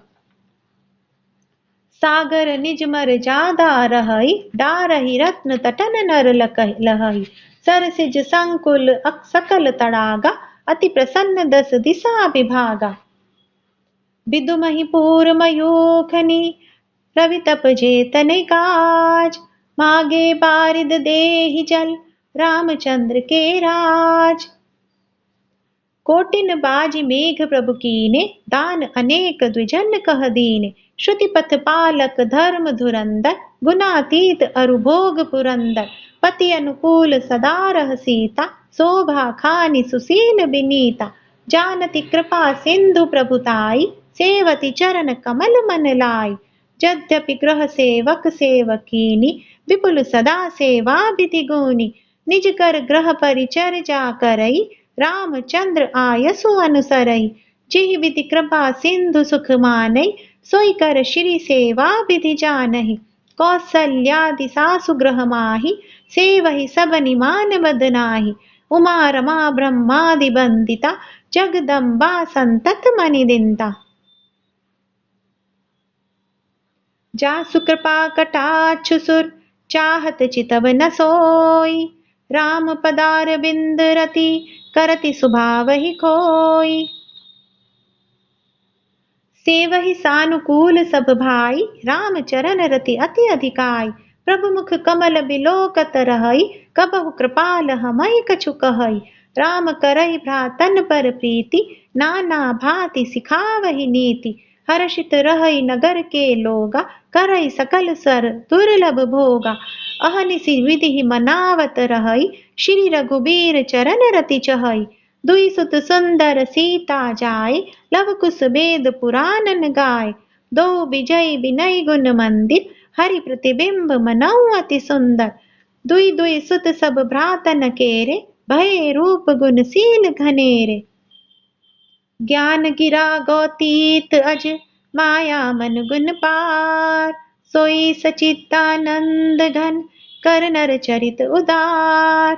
सागर निज मर जादा रहई, डारहि रत्न तटन नर लहई। सरसिज संकुल सकल तड़ागा, अति प्रसन्न दस दिशा विभागा। विदुमहि पूर मयूखनि, रवि तप जेतन काज। मागे बारिद देहि जल, रामचंद्र के राज। कोटिन बाजी मेघ प्रभु कीने, दान अनेक द्विजन कह दीने। श्रुति पथ पालक धर्म धुरंदर, गुणातीत अरु भोग पुरंदर। पति अनुकूल सदा रह सीता, शोभा खानी सुशील विनीता। जानती कृपा सिंधु प्रभुताई, सेवती चरण कमल मन लाई। यद्यपि ग्रह सेवक सेवकीनी, विपुल सदा सेवा विधि गुनी। निज कर ग्रह परिचर्या करई, रामचंद्र आयसु अनुसरई। जिहि विधि कृपा सिंधु सुख मानई, सोई कर श्री सेवा विधि जानहि। कौसल्यादि सासु ग्रह माहि, सेवहि सब निमान बदनाहि। उमा रमा ब्रह्मादि बंदिता, जगदम्बा संतत मनिदिंता। जासु कृपा कटाक्षु सुर, चाहत चितव न सोई। राम पदार बिंद रति, करति सुभावहि खोई। सेवहि सानुकूल सब भाई, राम चरण रति अति अधिकाई। प्रभु मुख कमल बिलोकत रहई, कबहु कृपाल हमहि कछु कहई। राम करहि भ्रातन पर प्रीति, नाना भांति सिखावहि नीति। हर्षित रहई नगर के लोगा, करई सकल सर दुर्लभ भोगा। अहनिसि विधि मनावत रहई, श्री रघुबीर चरण रति चहई। दुई सुत सुंदर सीता जाय, लव कुश वेद पुराणन गाय। दो विजय विनय गुण मंदिर, हरि प्रतिबिंब मनऊ अति सुंदर। दुई दुई सुत सब भ्रातन केरे, भय रूप गुण शील घनेरे। ज्ञान गिरा गौतीत अज, माया मन गुण पार। सोई सचितानंद घन, कर नर चरित उदार।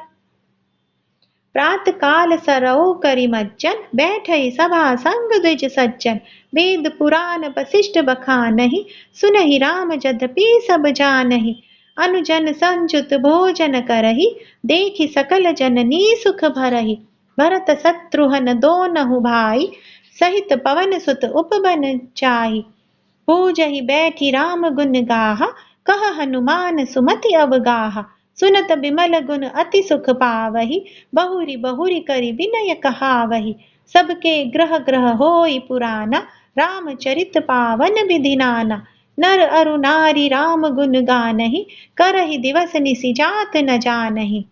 प्रात काल सरौ करि मज्जन, बैठई सभा संग द्विज सज्जन। वेद पुराण वशिष्ठ बखानहि, सुनहि राम यद्यपि सब जानहि। अनुजन संजुत भोजन करहि, देखि सकल जननी सुख भरहि। भरत शत्रुघ्न दोनहु भाई, सहित पवन सुत उपबन चाहि। पूजहि बैठी राम गुण गाहा, कह हनुमान सुमति अवगाहा। सुनत बिमल गुण अति सुख पावहि, बहुरी बहुरी करि विनय कहावहि। सबके ग्रह ग्रह होई पुराना, रामचरित पावन विधि नाना। नर अरु नारी राम गुण गानहि, करहि दिवस निसि जात न जानहि।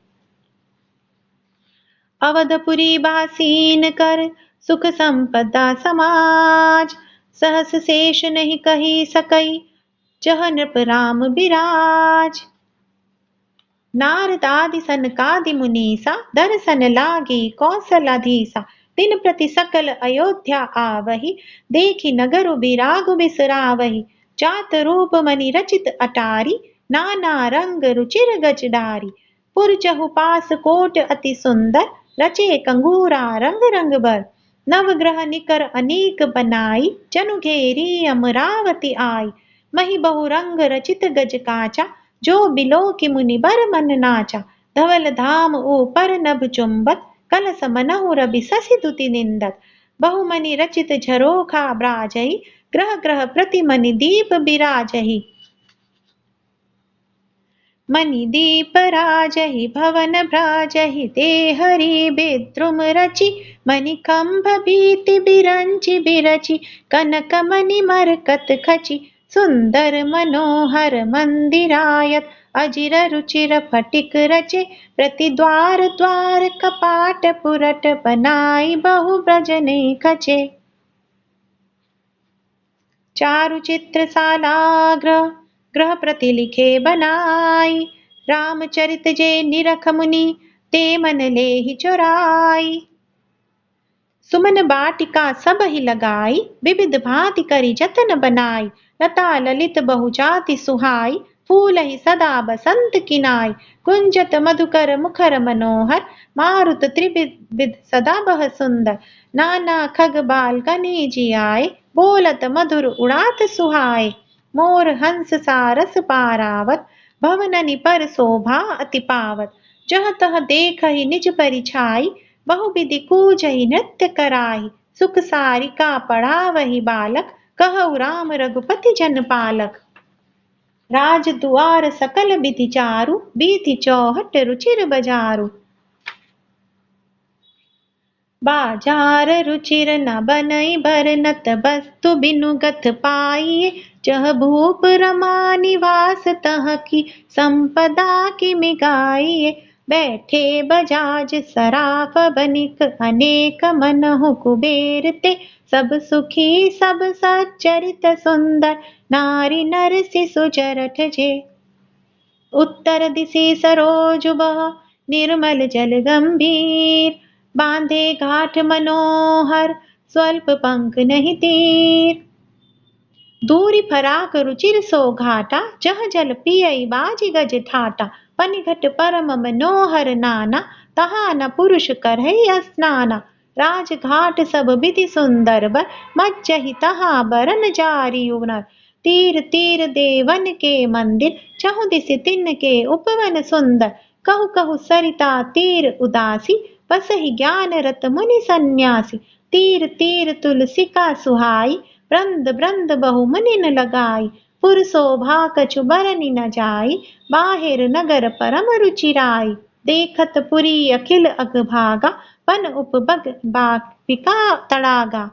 अवधपुरी बासीन कर, सुख संपदा समाज। सहस शेष नहीं कही सकई, जह नृप राम बिराज। नारदादि सनकादि मुनीसा, दर्शन लागी कौशलाधीसा। दिन प्रति सकल अयोध्या आवहि, देखि नगर बिराग बिसरावहि। जात रूप मनि रचित अटारी, नाना रंग रुचिर गजडारी। पुरजहु पास कोट अति सुंदर, रचे कंगूरा रंग रंग बर। नवग्रह निकर अनेक बनाई, जनु घेरी अमरावती आई। मही बहु रंग रचित गज काचा, जो बिलो की मुनि बर मन नाचा। धवल धाम ऊपर नभ चुंबत, कलस मनहु रवि शशि दुति निंदत। बहुमनि रचित झरोखा ब्राजहि, ग्रह ग्रह प्रति मनि दीप बिराजहि। मणि दीप राजहि भवन भ्राजहि, ते हरि बिद्रुम रचि। मणिकंभ भीति बिरंचि बिरचि, कनक मणि मरकत खचि। सुंदर मनोहर मंदिरायत, अजिर रुचिर फटिक रचे। प्रति द्वार द्वार कपाट पुरट, बनाई बहु ब्रजने खचे। चारु चित्र सालाग्र ग्रह प्रति लिखे बनाई, रामचरित जे निरख मुनि ते मन लेहि चोराई। सुमन बाटिका सब ही लगाई, विविध भांति करी जतन बनाई, लता ललित बहुजाति सुहाई, फूल ही सदा बसंत किनाई, कुंजत मधुकर मुखर मनोहर, मारुत त्रिविध सदा बह सुंदर, नाना खग बाल कनी जी आए, बोलत मधुर उड़ात सुहाए, मोर हंस सारस पारावत, भवननि पर शोभा अति पावत, जह तह देख ही निज परिछाई, बहुविधि कूजहि नृत्य कराही, सुख सारिका पढ़ावहि बालक, कहु राम रघुपति जन पालक। राज दुआर सकल विधि चारु, बीथि चौहट रुचिर बजारु। बाजार रुचिर न बनई बरनत, वस्तु बिनु गथ पाइए, जह भूप रमा निवास तह की संपदा की मिगाइए, बैठे बजाज सराफ बनिक, अनेक मनहु कुबेर ते, सब सुखी सब सच्चरित सुंदर, नारी नर शिशु जरठ जे। उत्तर दिशि सरोज बह, निर्मल जल गंभीर, बांधे घाट मनोहर, स्वल्प पंख नहीं तीर। दूरी फराक रुचिर सो घाटा, जह जल पियई बाजी गज ठाटा, पनिघट परम मनोहर नाना, तहा न पुरुष करहि स्नाना। राजघाट सब विधि सुंदर बर, मज्जहि तहा बरन जारी उनर। तीर तीर देवन के मंदिर, चहु दिसि तिन के उपवन सुंदर, कहु कहु सरिता तीर उदासी, बसहि ज्ञान रत मुनि सन्यासी। तीर तीर तुलसिका सुहाई, ब्रंद ब्रंद बहु मुनि न लगाई, पुर शोभा कछु बरनि न जाई, बाहिर नगर परम रुचिराई। देखत पुरी अखिल अगभागा, पन उपबग बापिका तड़ागा।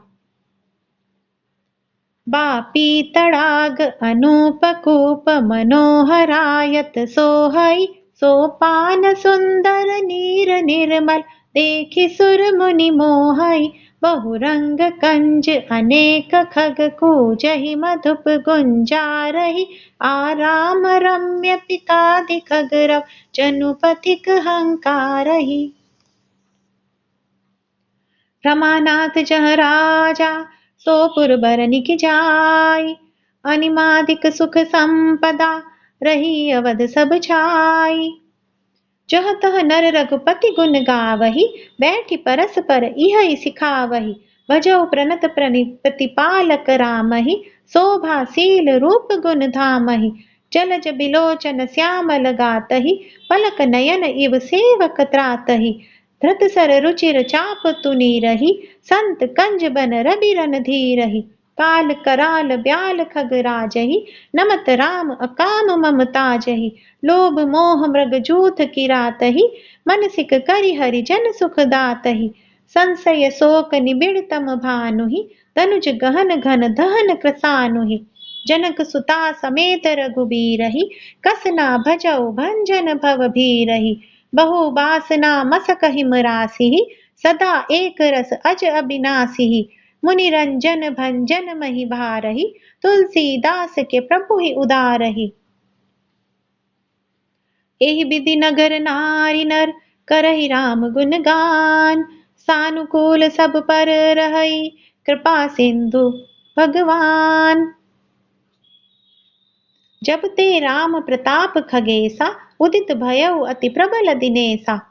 बापी तड़ाग अनूप कूप, मनोहरायत सोहई, सोपान सुंदर नीर निर्मल, देखि सुर मुनि मोहई। बहुरंग कंज अनेक खग, कूजहि मधुप गुंजारहि, आराम रम्य पिकादि खगरव, जनुपथिक हंकारहि। रमानाथ जह राजा, सो पुरबर निक जाय, अनिमादिक सुख संपदा, रही अवध सब छाई। जह तह नर रघुपति गुण गावही, बैठी परस पर इहै सिखावही, भजौ प्रणत प्रतिपालक रामहि, शोभाशील रूप गुण धामहि। जलज बिलोचन श्यामल गातहि, पलक नयन इव सेवक त्रातहि। धृत सर रुचिर चाप तुनी रही, संत कंज बन रबिरन धीरहि। काल कराल ब्याल खग राजहि, नमत राम अकाम ममताजहि। लोभ मोह मृग जूथ किरातहि, मनसिक करि हरि जन सुख दातहि। संशय शोक निबिड़ तम भानुहि, तनुज गहन घन दहन कृसानुहि। जनक सुता समेत रघुबीरहि, कसना भजौ भंजन भव भीरहि। बहु बासना मसक हिम रासिहि, सदा एक रस अज अविनाशिहि। मुनि रंजन भंजन महि भारहि, तुलसीदास के प्रभु ही उदारहि। एहि विधि नगर नारी नर, करहि राम गुण गान। सानुकूल सब पर रहई, कृपा सिंधु भगवान। जब ते राम प्रताप खगेसा, उदित भयउ अति प्रबल दिनेसा।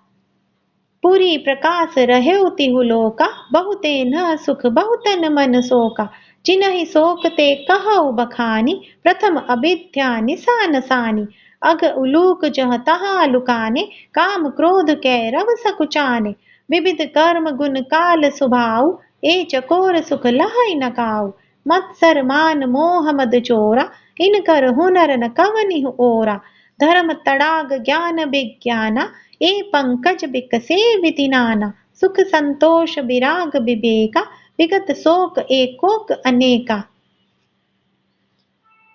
पुरी प्रकाश रहेउ तिहु लोका, बहुते न सुख बहुतन मन शोका। जिनहि शोक ते कहउ बखानी, प्रथम अविद्या निशान सानी। अग उलूक जह तहाँ लुकाने, काम क्रोध कै रव सकुचाने। विविध कर्म गुण काल सुभाउ, ए चकोर सुख लहै न काऊ। मत्सर मान मोह मद चोरा, इनकर हुनर न कवनिहु ओरा। धर्म तड़ाग ज्ञान विज्ञाना, ए पंकज बिकसे विधि नाना। सुख संतोष विराग विवेका, विगत शोक एकोक अनेका।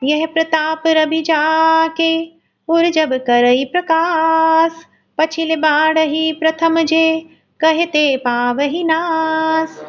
यह प्रताप रवि जाके, उर जब करई प्रकाश। पछिल बाढ़ही प्रथम जे, कहते पावहि नास।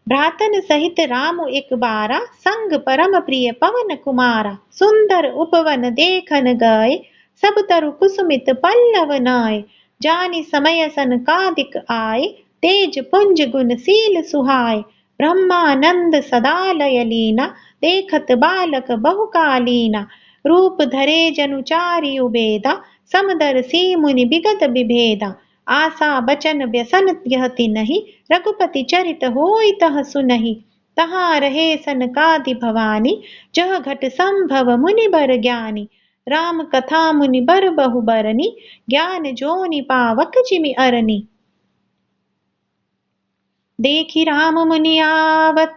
भ्रातन सहित राम एक बारा, संग परम प्रिय पवन कुमारा। सुंदर उपवन देखन गए, सब तरु कुसुमित पल्लव नाय। जानि समय सनकादिक आए, तेज पुंज गुण शील सुहाय। ब्रह्मानंद सदा लय लीना, देखत बालक बहुकालीना। रूप धरे जनु चारि उबेदा, समदर्शी मुनि बिगत विभेदा। आशा बचन व्यसन यह तिन्हि, रघुपति चरित होई तह सुनहि। तहाँ रहे सनकादि भवानी, जह घट संभव मुनि बर ज्ञानी। राम कथा मुनि बर बहु बरनी, ज्ञान जोनि पावक जिमि अरनी। देखि राम मुनि आवत,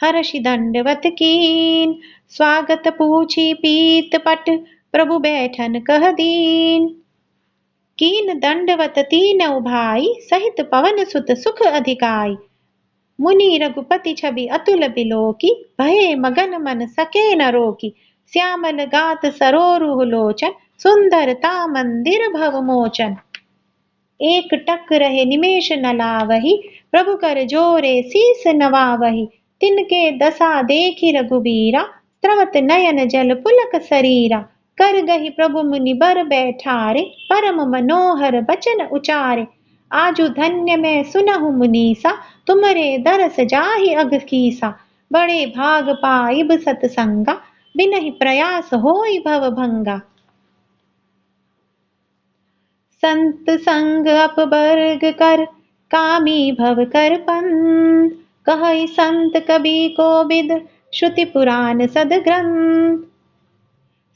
हर्षि दंडवत कीन। स्वागत पूछी पीत पट, प्रभु बैठन कह दीन। कीन दंडवत तीनऊ भाई, सहित पवन सुत सुख अधिकाई। मुनि रघुपति छवि अतुल बिलोकी, भये मगन मन सके न रोकी। श्यामल गात सरोरुह लोचन, सुंदरता मंदिर भव मोचन। एक टक रहे निमेष न लावही, प्रभु कर जोरे शीस नवावही। तिनके दशा देखि रघुबीरा, स्रवत नयन जल पुलक शरीरा। कर गहि प्रभु मुनि बर बैठारे, परम मनोहर बचन उचारे। आजु धन्य मैं सुनहु मुनीसा, तुमरे दरस जाहि अघ कीसा। बड़े भाग पाइब सतसंगा, बिनहि प्रयास होई भव भंगा। संत संग अपवर्ग कर, कामी भव कर पंथ। कहई संत कबि कोबिद, श्रुति पुराण सद ग्रंथ।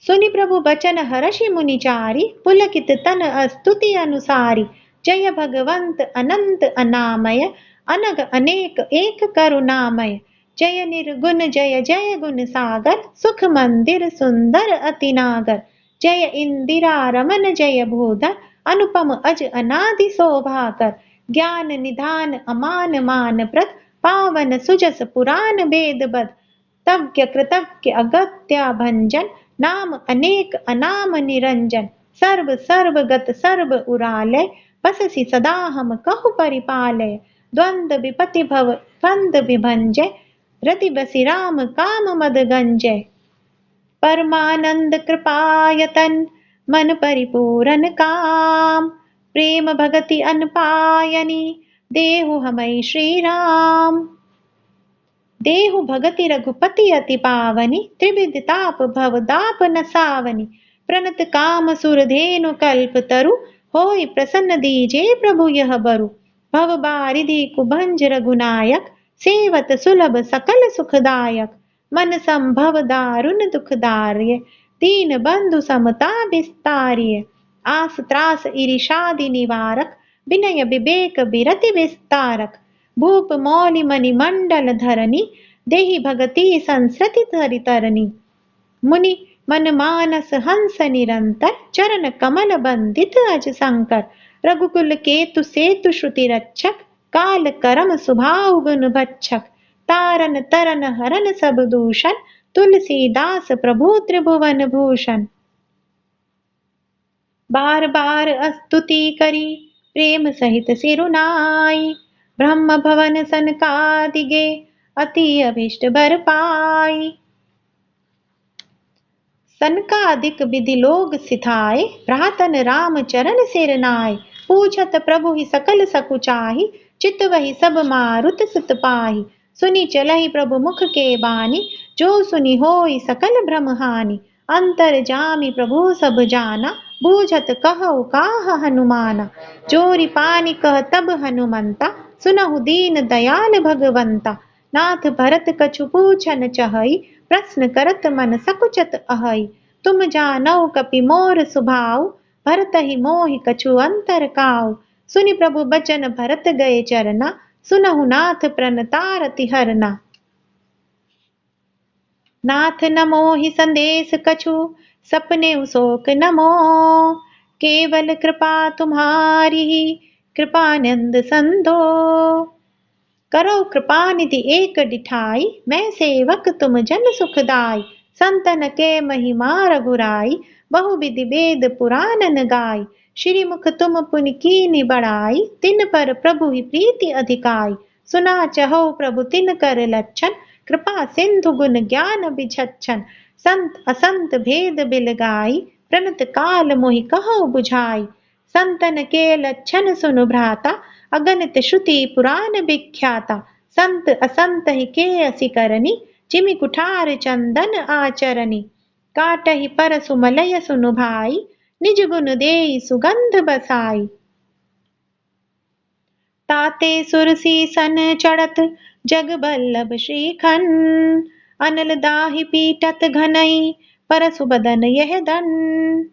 सुनि प्रभु बचन हर्षि मुनि चारि, पुलकित तन स्तुति अनुसारी। जय भगवंत अनंत अनामय, अनग अनेक एक करुणामय। जय निर्गुण जय जय गुण सागर, सुख मंदिर सुंदर अति नागर। जय इंदिरा रमन जय भूधर, अनुपम अज अनादि शोभाकर। ज्ञान निधान अमान मान प्रद, पावन सुजस पुराण वेद बद। तज्ञ कृतज्ञ अगत्या भंजन, नाम अनेक अनाम निरंजन। सर्व सर्वगत सर्व उरालय, बससि सदा हम कहु परिपालय। द्वंद्व विपति भव द्वंद विभंजय, रति बसि राम काम मद गंजय। परमानंद कृपायतन, मन परिपूरन काम। प्रेम भगति अनपायनी, देहु हमई श्री राम। देहु भगति रघुपति अति पावनी, त्रिविध ताप भव दाप नसावनी। प्रणत काम सुर धेनु कल्प तरु, होई प्रसन्न दीजे प्रभु यह बरु। भव बारिधि कुभंज रघुनायक, सेवत सुलभ सकल सुखदायक। मन संभव दारुण दुखदार्य, दीन बंधु समता विस्तार्य। आस त्रास ईरिषादि निवारक, विनय विवेक बिरति विस्तारक। भूप मौलि मणि मंडल धरनी, देहि भगति संसृति तरनी। मुनि मन मानस हंस निरंतर, चरण कमल बंदित अज शंकर। रघुकुल केतु सेतु श्रुति रक्षक, काल करम सुभाव गुण भक्षक। तारन तरन हरन सब दूषण, तुलसीदास प्रभु त्रिभुवन भूषण। बार बार स्तुति करी, प्रेम सहित सिरुनाई। ब्रह्म भवन सनकादि गे, अति अभिष्ट बर पाई। सनकादिक विधि लोग सिथाए, भ्रातन राम चरण सिर नाय। पूछत प्रभु ही सकल सकुचाही, चित वही सब मारुत सुत पाही। सुनि चलहि प्रभु मुख के बानी, जो सुनि होई सकल भ्रम हानि। अंतर जामि प्रभु सब जाना, बूझत कहु काह हनुमाना। जोरि पानी कह तब हनुमंता, सुनहु दीन दयाल भगवंता। नाथ भरत कछु पूछन चहई, प्रश्न करत मन सकुचत अहई। तुम जानौ कपि मोर सुभाव, भरत ही मोहि कछु अंतर काऊ। सुनि प्रभु बचन भरत गए चरना, सुनहु नाथ प्रणतारति हरना। नाथ न मोहि संदेश कछु, सपने शोक न मोह। केवल कृपा तुम्हारी, कृपानंद संदो। करो कृपा निधि एक डिठाई, मैं सेवक तुम जन सुखदाई। संतन के महिमा रघुराई, बहु विधि वेद पुराणन गाई। श्री मुख तुम पुनि कीनि बड़ाई, तिन पर प्रभु ही प्रीति अधिकाई। सुना चहो प्रभु तिन कर लक्षण, कृपा सिंधु गुण ज्ञान बिचक्षण। संत असंत भेद बिल गाई, प्रणत काल मोहि कहो बुझाई। संतन के लक्षण सुनु भ्राता, अगणित श्रुति पुराण विख्याता। संत असंत ही के असि करनी, जिमि कुठार चंदन आचरनी। काटहि परसु मलय सुनु भाई, निज गुण देई सुगंध बसाई। ताते सुरसी सन चढ़त, जग बल्लभ श्रीखंड। अनल दाहि पीटत घनई, परसु बदन यह दन।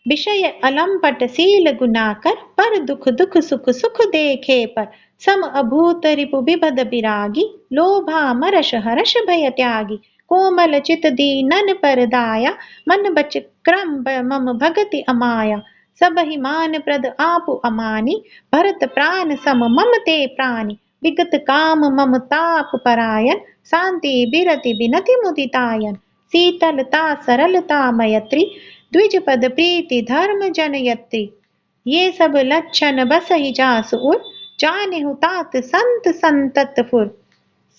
विषय अलंपट सील गुनाकर, पर दुख दुख सुख सुख देखे पर। सम अभूत रिपु विबद बिरागी, लोभा मरष हर्ष भय त्यागी। कोमल चित दीनन पर दाया, मन बच क्रम मम भगति अमाया। सबहि मान प्रद आपु अमानी, भरत प्राण सम मम ते प्राणी। विगत काम मम ताप परायन, शांति बिरति बिनति मुदितायन। शीतलता सरलता मैत्री, द्विज पद प्रीति धर्म जनयत्री। ये सब लक्षण बसहि जासु उर, जानेहु तात संत संतत फुर।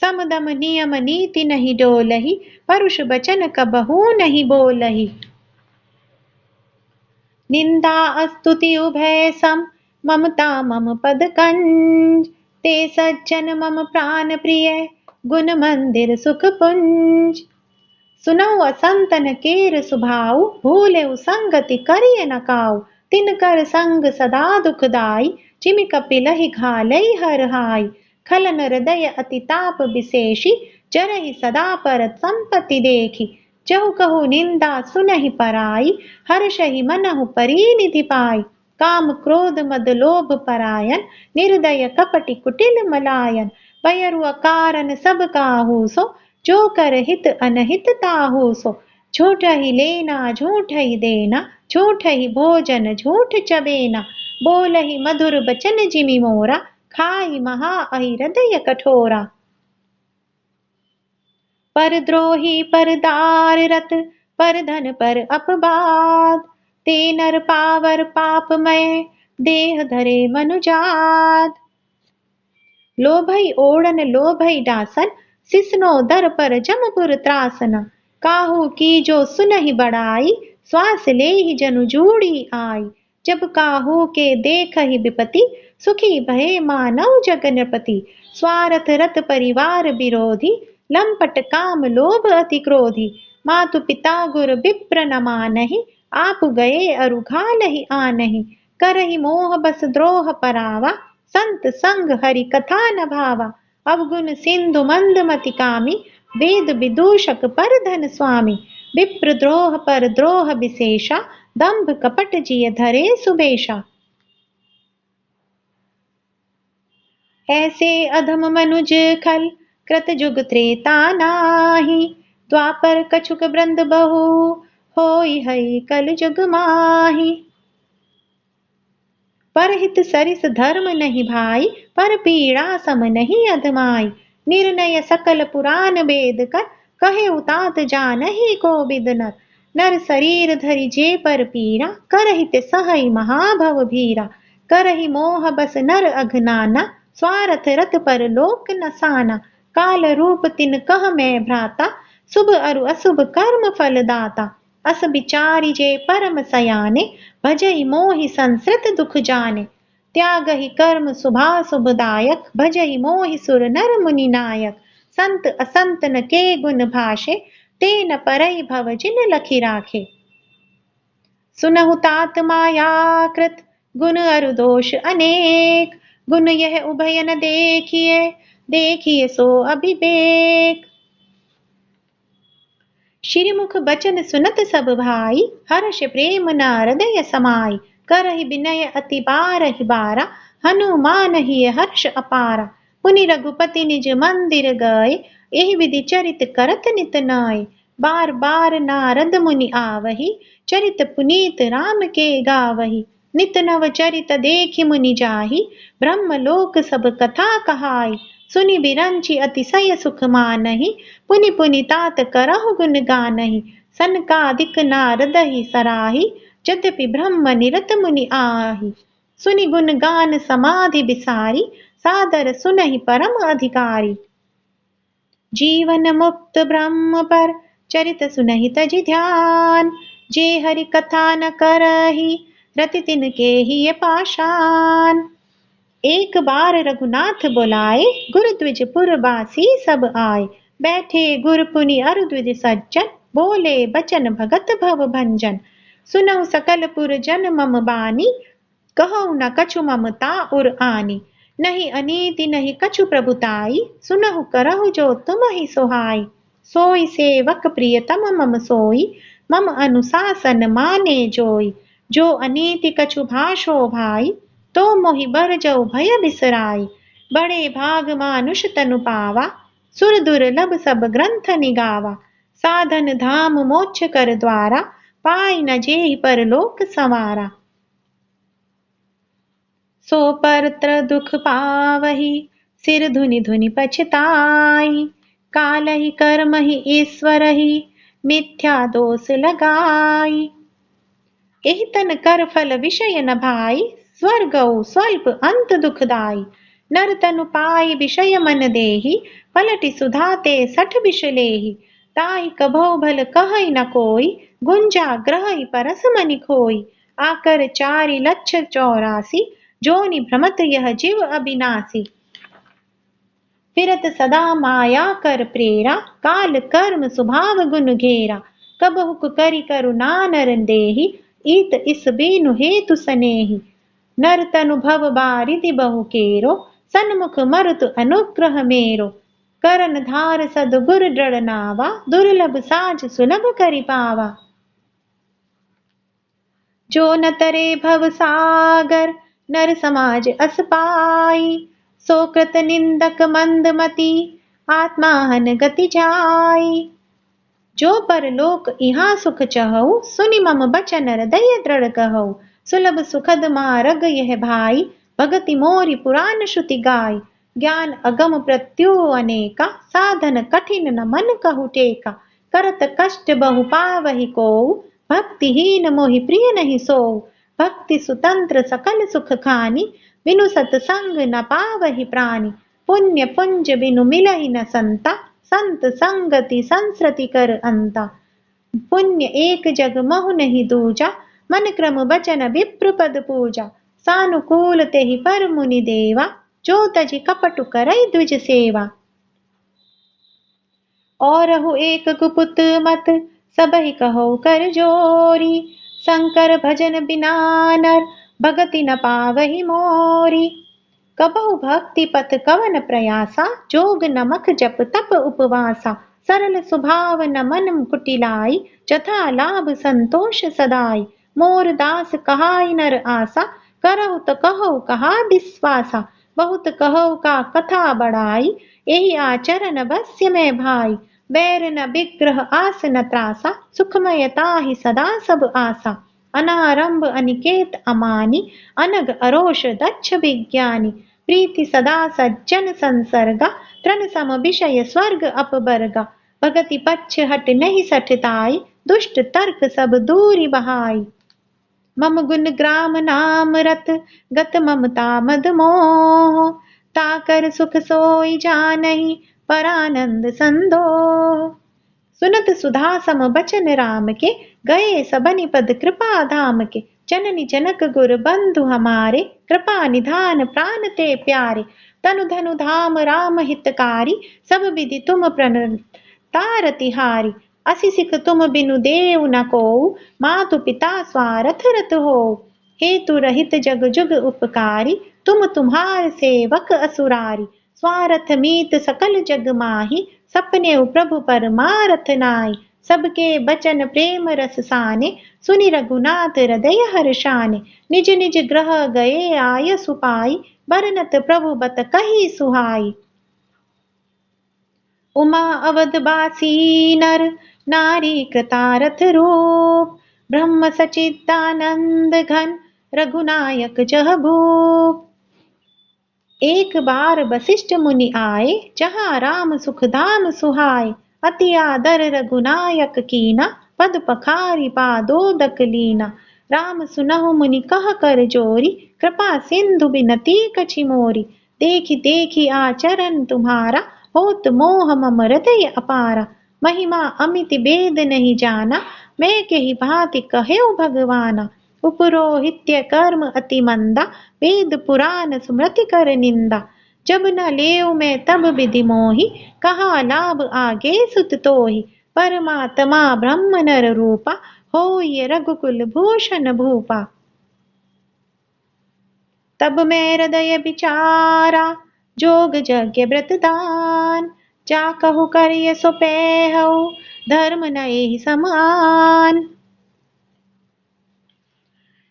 समदम नियम नीति नहीं डोलहि, परुष बचन कबहू नहीं बोलहि। निंदा स्तुति उभय सम, ममता मम पद कंज। ते सज्जन मम प्राण प्रिय, गुण मंदिर सुख पुंज। सुनऊ असंतन केर सुभाऊ, भूलेउ संगति करिय न काऊ। तिनकर संग सदा दुखदाई, जिमि कपिलहि घालई हरहाई। खलन हृदय अति ताप विशेषी, जरहि सदा परत संपत्ति देखी। जहु कहु निंदा सुनहि पराई, हर्षहि मनहु परिनिधि पाई। काम क्रोध मद लोभ परायन, निर्दय कपटि कुटिल मलायन। बयरु अकारण सब काहू सो, जो कर हित अनहित ताहू सो। झूठ ही लेना झूठ ही देना, झूठ ही भोजन झूठ चबेना। बोल ही मधुर बचन जिमि मोरा, खाई महा अहि हृदय कठोरा। पर द्रोही पर दार रत, पर धन पर अपबाद। ते नर पावर पापमय, देह धरे मनुजात। लोभई ओढ़न लोभई डासन, सिसनो दर पर जमपुर त्रासन। काहू की जो सुनहि बड़ाई, श्वास ले ही जनु जूड़ी आई। जब काहू के देखहि विपति, सुखी भये मानव जग नृपति। स्वार्थ रत परिवार विरोधी, लंपट काम लोभ अति क्रोधी। मातु पिता गुर विप्र न मानहि, आप गए अरु घालहि आनहि। करहि मोह बस द्रोह परावा, संत संग हरि कथा न भावा। अवगुण सिंधु मंदमति कामी, वेद विदूषक पर धन स्वामी। विप्र द्रोह पर द्रोह विशेषा, दंभ कपट जिय धरे सुबेशा। ऐसे अधम मनुज खल, कृत जुग त्रेता नाही। द्वापर कछुक वृंद बहु, होई हई कल जुग माही। परहित सरिस धर्म नहीं भाई, पर पीड़ा सम नहीं अधमाई। निर्णय सकल पुराण वेद कर, कहे उतात जानहि को बिदनर। नर शरीर धरि जे पर पीरा, करहित सहई महाभव भीरा। करहि मोह बस नर अघनाना, स्वार्थ रत पर लोक न साना। काल रूप तिन कह मैं भ्राता, शुभ अरु अशुभ कर्म फल दाता। अस विचारी जे परम सयाने, भजहि मोहि संसृत दुख जाने। त्यागहि कर्म शुभाशुभदायक, भजहि मोहि सुर नर मुनि नायक। संत असंत न के गुण भाषे, ते न परई भव जिन लखि राखे। सुनहु तात माया कृत, गुण अरु दोष अनेक। गुण यह उभय न देखिए, देखिए सो अभिवेक। श्रीमुख बचन सुनत सब भाई, हर्ष प्रेम न हृदय समाई। करहि विनय अति बारहि बारा, हनुमान ही हर्ष अपारा। पुनि रघुपति निज मंदिर गए, एहि विधि चरित करत नित नाय। बार बार नारद मुनि आवहि, चरित पुनीत राम के गावहि। नित नव चरित देखि मुनि जाहि, ब्रह्म लोक सब कथा कहाई। सुनि बिरंचि अतिशय सुख मानहि, पुनि पुनि तात करहु गुण गानहि। सनकादिक नारद ही सराही, यद्यपि ब्रह्म निरत मुनि आहि। सुनि गुण गान समाधि बिसारी, सादर सुनहि परम अधिकारी। जीवन मुक्त ब्रह्म पर चरित सुनहि तजि ध्यान, जे हरि कथा न करहि रति तिनके ही ये पाषाण। एक बार रघुनाथ बुलाए, गुरु द्विज पुरवासी सब आए। बैठे गुर पुनि अरु द्विज सज्जन, बोले बचन भगत भव भंजन। सुनहु सकल पुर जन मम बानी, कहु न कछु ममता उर आनी। नहीं अनीति नहीं कछु प्रभुताई, सुनहु करहु जो तुम ही सोहाई। सोई सेवक प्रियतम मम सोई, मम अनुशासन माने जोई। जो अनीति कछु भाषो भाई, तो मोहि बर जऊ भय बिसराई। बड़े भाग मानुष तनु पावा, सुर दुर्लभ सब ग्रंथ निगावा। साधन धाम मोक्ष कर द्वारा, पाई न जेहि परलोक संवारा। सो परत्र दुख पावही, सिर धुनि धुनि पछताई। कालहि कर्महि ईश्वरहि, मिथ्या दोष लगाई। एहि तन कर फल विषय न भाई, स्वर्गौ स्वल्प अंत दुखदाई। नर तनु पाई विषय मन देहि, पलटि सुधाते सठ विष लेहि। ताहि कभौ भल कहै न कोई, गुंजा ग्रहै परस मनि खोई। आकर 4,84,000, जोनि भ्रमत यह जीव अविनाशी। फिरत सदा माया कर प्रेरा, काल कर्म स्वभाव गुण घेरा। कबहुक करि करुणा नर देहि, ईत इस बीनु हेतु सनेहि। नर तनु भव बारिधि बहु केरो, सन्मुख मरुत अनुग्रह मेरो। करन धार सद्गुर दृढ़ नावा, दुर्लभ साज सुलभ करि पावा। जो न तरे भव सागर, नर समाज अस पाई। सो कृत निंदक मंदमति, आत्माहन गति जाई। जो परलोक इहाँ सुख चहु, सुनि मम बचन हृदय दृढ़ कहु। सुलभ सुखद मार्ग यह भाई, भगति मोरी पुराण श्रुति गाय। ज्ञान अगम प्रत्यु अनेका, साधन कठिन न मन कहु टेका। करत कष्ट बहु पावहि कोउ, भक्तिहीन मोहि प्रिय नहीं सोउ। भक्ति सुतंत्र सकल सुख खानी, बिनु सतसंग न पावहि प्राणी। पुण्य पुंज बिनु मिलहि न संता, संत संगति संसृति कर अंता। पुण्य एक जग महु नहीं दूजा, मन क्रम बचन विप्र पद पूजा। सानुकूल तेहि पर मुनि देवा, जो तजि कपटु करई द्विज सेवा। औरहु एक गुपुत मत, सबहि कहो कर जोरी। शंकर भजन बिना नर, भगति न पावहि मोरी। कबहु भक्ति पथ कवन प्रयासा, जोग नमक जप तप उपवासा। सरल स्वभाव न मन कुटिलाई, जथा लाभ संतोष सदाई। मोर दास कहाई नर आसा, करहु त कहु कहा विश्वासा। बहुत कहु का कथा बढ़ाई, एहि आचरण अवश्य में भाई। बैर न विग्रह आस न त्रासा, सुखमय ताहि सदा सब आसा। अनारंभ अनिकेत अमानी, अनग अरोष दक्ष विज्ञानी। प्रीति सदा सज्जन संसर्गा, तृण सम विषय स्वर्ग अपवर्गा। भगति पक्ष हट नहीं सठताई, दुष्ट तर्क सब दूरी बहाई। मम गुण ग्राम नाम रत, गत ममता मद मोह। ताकर सुख सोई जानहि, परानंद संदोह। सुनत सुधा सम बचन राम के, गए सबनि पद कृपा धाम के। जननी जनक गुर बंधु हमारे, कृपा निधान प्राण ते प्यारे। तनु धनु धाम राम हितकारी, सब विधि तुम प्रण तारतिहारी। असि सिख तुम बिनु देव न कोउ, मातु पिता स्वार्थ रत हो। हेतु रहित जग जुग उपकारी, तुम तुम्हार सेवक असुरारी। स्वार्थ मीत सकल जग माही, सपने प्रभु परमारथ नाई। सबके बचन प्रेम रस साने, सुनि रघुनाथ हृदय हर्षाने। निज निज ग्रह गए आय सुपाई, बरनत प्रभु बत कही सुहाई। उमा अवध बासी नर, नारी कृतारथ रूप। ब्रह्म सचिदानंद घन, रघुनायक जह भूप। एक बार वशिष्ठ मुनि आए, जहाँ राम सुख धाम सुहाए। अति आदर रघुनायक कीना, पद पखारी पादोदक लीना। राम सुनहु मुनि कह कर जोरी, कृपा सिंधु बिनती कछि मोरी। देखी देखी आचरण तुम्हारा, होत मोह मम हृदय अपारा। महिमा अमित वेद नहीं जाना, मैं केहि भांति कहेउ भगवाना। उपरोहित्य कर्म अति मंदा, वेद पुराण स्मृति कर निंदा। जब न लेव मैं तब विधि मोहि, कहा लाभ आगे सुत तोहि। परमात्मा ब्रह्म नर रूपा, होय रघुकुल भूषण भूपा। तब मैं हृदय विचारा, जोग यज्ञ व्रत दान। जा कहु करिय सो पैहु, धर्म न एहि समान।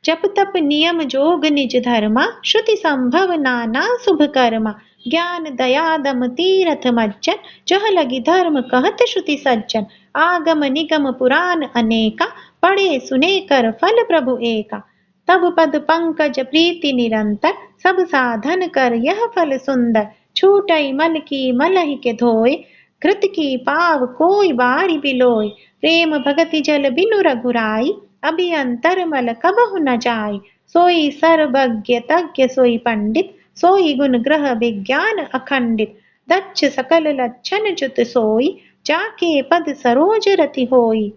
जप तप नियम जोग निज धर्मा, श्रुति संभव नाना शुभ कर्मा। ज्ञान दया दम तीरथ मज्जन, जह लगी धर्म कहत श्रुति सज्जन। आगम निगम पुराण अनेका, पढ़े सुने कर फल प्रभु एका। तब पद पंकज प्रीति निरंतर, सब साधन कर यह फल सुंदर। छूटई मल की मलहि के धोए, कृत की पाव कोई बारी बिलोय। प्रेम भगति जल बिनु रघुराई, अभियंतर मल कबहु न जाय। सोई सर्वज्ञ तज्ञ सोई पंडित, सोई गुण ग्रह विज्ञान अखंडित। दक्ष सकल लक्षण जुत सोई, जाके पद सरोज रति होई।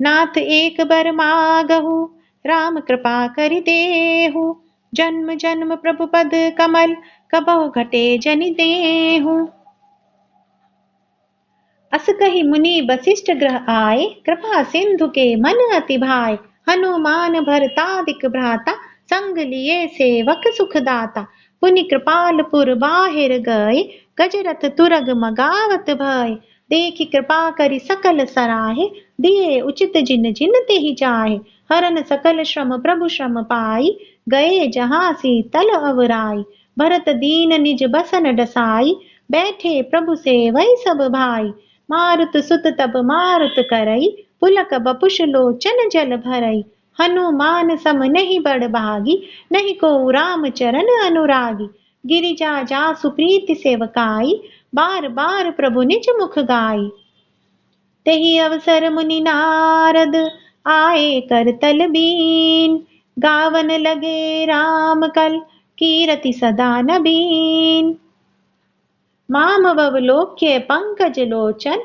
नाथ एक बर मागहु, राम कृपा करि देहु। जन्म जन्म प्रभु पद कमल, कबहु घटे जनि देहु। अस कही मुनि वशिष्ठ ग्रह आए, कृपा सिंधु के मन अति भाए। हनुमान भरतादिक भ्राता, संग लिए सेवक सुखदाता। पुनि कृपाल पुर बाहिर गए, गजरथ तुरग मगावत भय। देखि कृपा करि सकल सराहे, दिए उचित जिन जिन तेहि जाहे। हरन सकल श्रम प्रभु श्रम पाई, गए जहाँ सीतल अवराई। भरत दीन निज बसन डसाई, बैठे प्रभु सेवै सब भाई। मारुत सुत तब मारुत करई, पुलक बपुष लोचन जल भरई। हनुमान सम नहीं बड़ भागी, नहीं को राम चरण अनुरागी। गिरिजा जासु प्रीति सेवकाई, बार बार प्रभु निज मुख गाई। तेहि अवसर मुनि नारद, आए कर तल बीन। गावन लगे राम कल, कीरति सदा नबीन। माम ववलोक्य पंकज लोचन,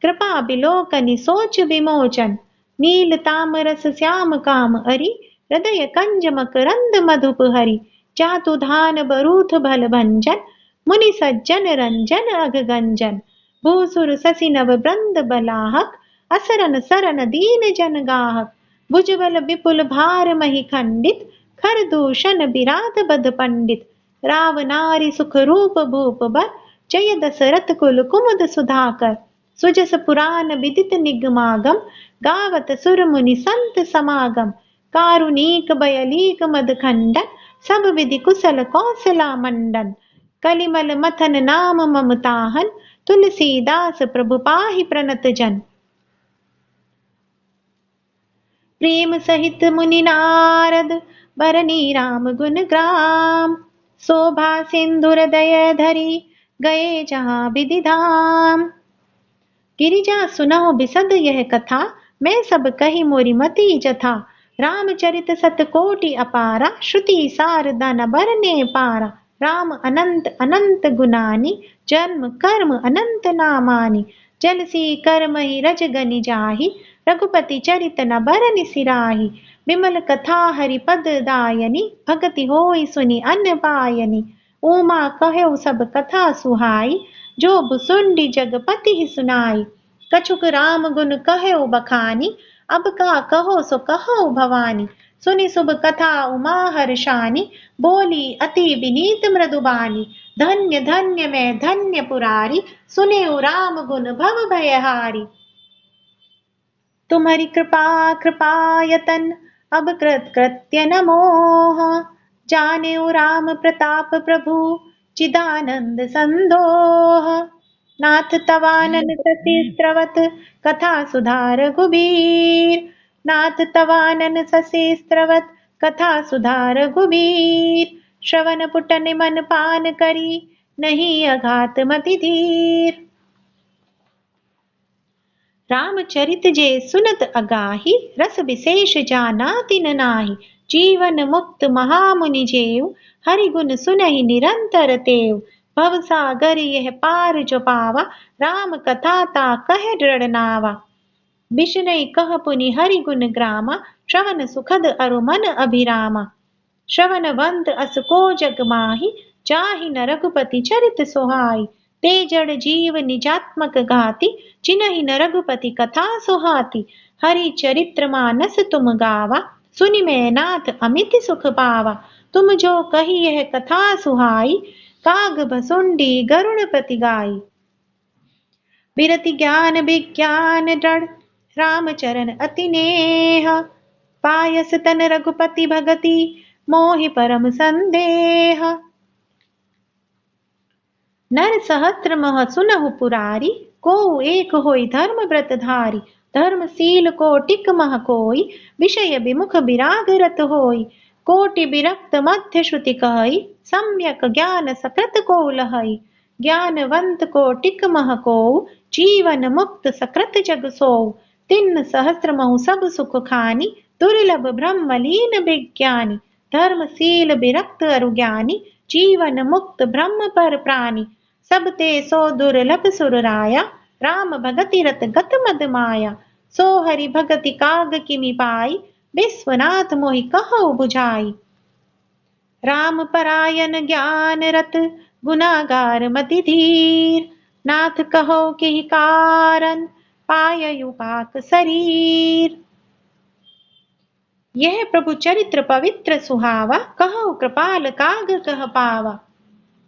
कृपा बिलोकनि सोच विमोचन। नील तामरस श्याम काम अरि, हृदय कंज मकरंद मधुप हरि। जातु धान बरूथ भल भंजन, मुनि सज्जन रंजन अघ गंजन। भूसुर ससी नव ब्रंद बलाहक, असरन सरन दीन जन गाहक। भुजबल विपुल भार मही खंडित, खर दूषण विराट बद पंडित। राव नारी सुख रूप भूप बर, जय दशरथ कुल कुमुद सुधाकर। सुजस पुराण विदित निगमागम, गावत सुर मुनि संत समागम। कारुणिक बयलीक मद खंडन, सब विधि कुशल कौशला मंडन। कलिमल मथन नाम ममताहन, तुलसीदास प्रभु पाहि प्रणत जन। प्रेम सहित मुनि नारद, बरनी राम गुण ग्राम। शोभा सिंधु हृदय धरी, गए जहाँ विधि धाम। गिरिजा सुनहु बिसद यह कथा, मैं सब कही मोरी मति जथा। रामचरित सत कोटि अपारा, श्रुति सारदा न बरने पारा। राम अनंत अनंत गुनानी, जन्म कर्म अनंत नामानि। जलसी कर्म ही रज गनि जाहि, रघुपति चरित न बरनि सिराहि। विमल कथा हरिपद दायनी, भगति होई सुनि अन्न पायनी। उमा कहो सब कथा सुहाई, जो भुसुंडी जगपति ही सुनाई। कछुक राम गुण कहो बखानी, अब का कहो सो कहो भवानी। सुनि शुभ कथा उमा हर्षानी, बोली अति विनीत मृदुबानी। धन्य धन्य मैं धन्य पुरारी, सुने राम गुण भव भयहारी। तुम्हारी कृपा कृपायतन, अब कृत कृत्य न मोह। जाने राम प्रताप प्रभु, चिदानंद संदोह। नाथ तवानन सती स्त्रवत, कथा सुधार रघुबीर। नाथ तवानन ससी स्त्रवत, कथा सुधार रघुबीर। श्रवण पुटन मन पान करी, नहीं अघात मति धीर। रामचरित जे सुनत अगाहि, रस विशेष जानाति न नाही। जीवन मुक्त महामुनि जेव, हरि गुण सुनहि निरंतर तेव। भव सागर यह पार जो पावा, राम कथा ता कह दृढ़ नावा। बिशनई कह पुनि हरि गुण ग्रामा, श्रवण सुखद अरु मन अभिरामा। श्रवणवंत अस को जग माहि, जाहि न रघुपति चरित सोहाई। ते जड़ जीव निजात्मक घाति, जिनहि न रघुपति कथा सोहाती। हरि चरित्र मानस तुम गावा, सुनि मैं नाथ अमित सुख पावा। तुम जो कही यह कथा सुहाई, काग भसुंडी गरुड़ प्रति गाई। बिरति ज्ञान विज्ञान दृढ़, रामचरण अति नेह। पायस तन रघुपति भगति, मोहि परम संदेह। नर सहस्त्र मह सुनहु पुरारी, को एक होई धर्म व्रत धारी। धर्मशील कोटिक मह कोई, विषय विमुख विराग रत होई। कोटि विरक्त मध्य श्रुति कहई, सम्यक ज्ञान सकृत को लहई। ज्ञानवंत कोटिक मह को, जीवन मुक्त सकृत जग सोऊ। तिन्न सहस्त्र महु सब सुख खानी, दुर्लभ ब्रह्मलीन विज्ञानी। धर्मशील विरक्त अरु ज्ञानी, जीवन मुक्त ब्रह्म पर प्राणी। सब ते सो दुर्लभ सुर राया, राम भगति रत गत मद माया। सो हरि भगति काग किमि पाई, विश्वनाथ मोहि कहु बुझाई। राम परायन ज्ञान रत, गुनागार मति धीर। नाथ कहो कि कारण, पाययु पाक शरीर। यह प्रभु चरित्र पवित्र सुहावा, कहो कृपाल काग कह पावा।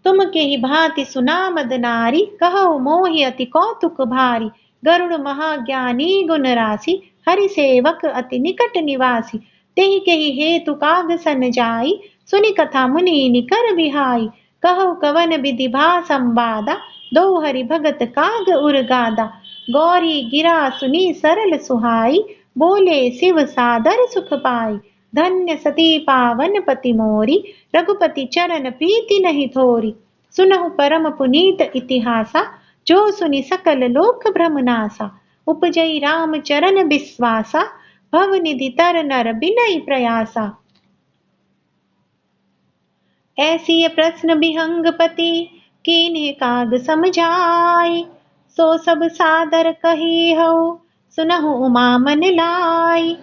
तुम के ही भांति सुना मद नारी, कहो मोहि अति कौतुक भारी। गरुड़ महाज्ञानी गुण राशि, हरि सेवक अति निकट निवासी। तेहि के ही हेतु काग सन जाई, सुनि कथा मुनि निकर बिहाई। कहो कवन विधि भा संवादा, दो हरि भगत काग उरगादा। गौरी गिरा सुनी सरल सुहाई, बोले शिव सादर सुख पाई। धन्य सती पावन पति मोरी, रघुपति चरण प्रीति नहीं थोरी। सुनहु परम पुनीत इतिहासा, जो सुनि सकल लोक भ्रम नासा। उपजई राम चरण विश्वासा, भव निधि तर नर बिनई प्रयासा। ऐसी प्रश्न विहंगपति, कीन्हे काग समझाई। सो सब सादर कही हो, सुनहु उमा मन लाई।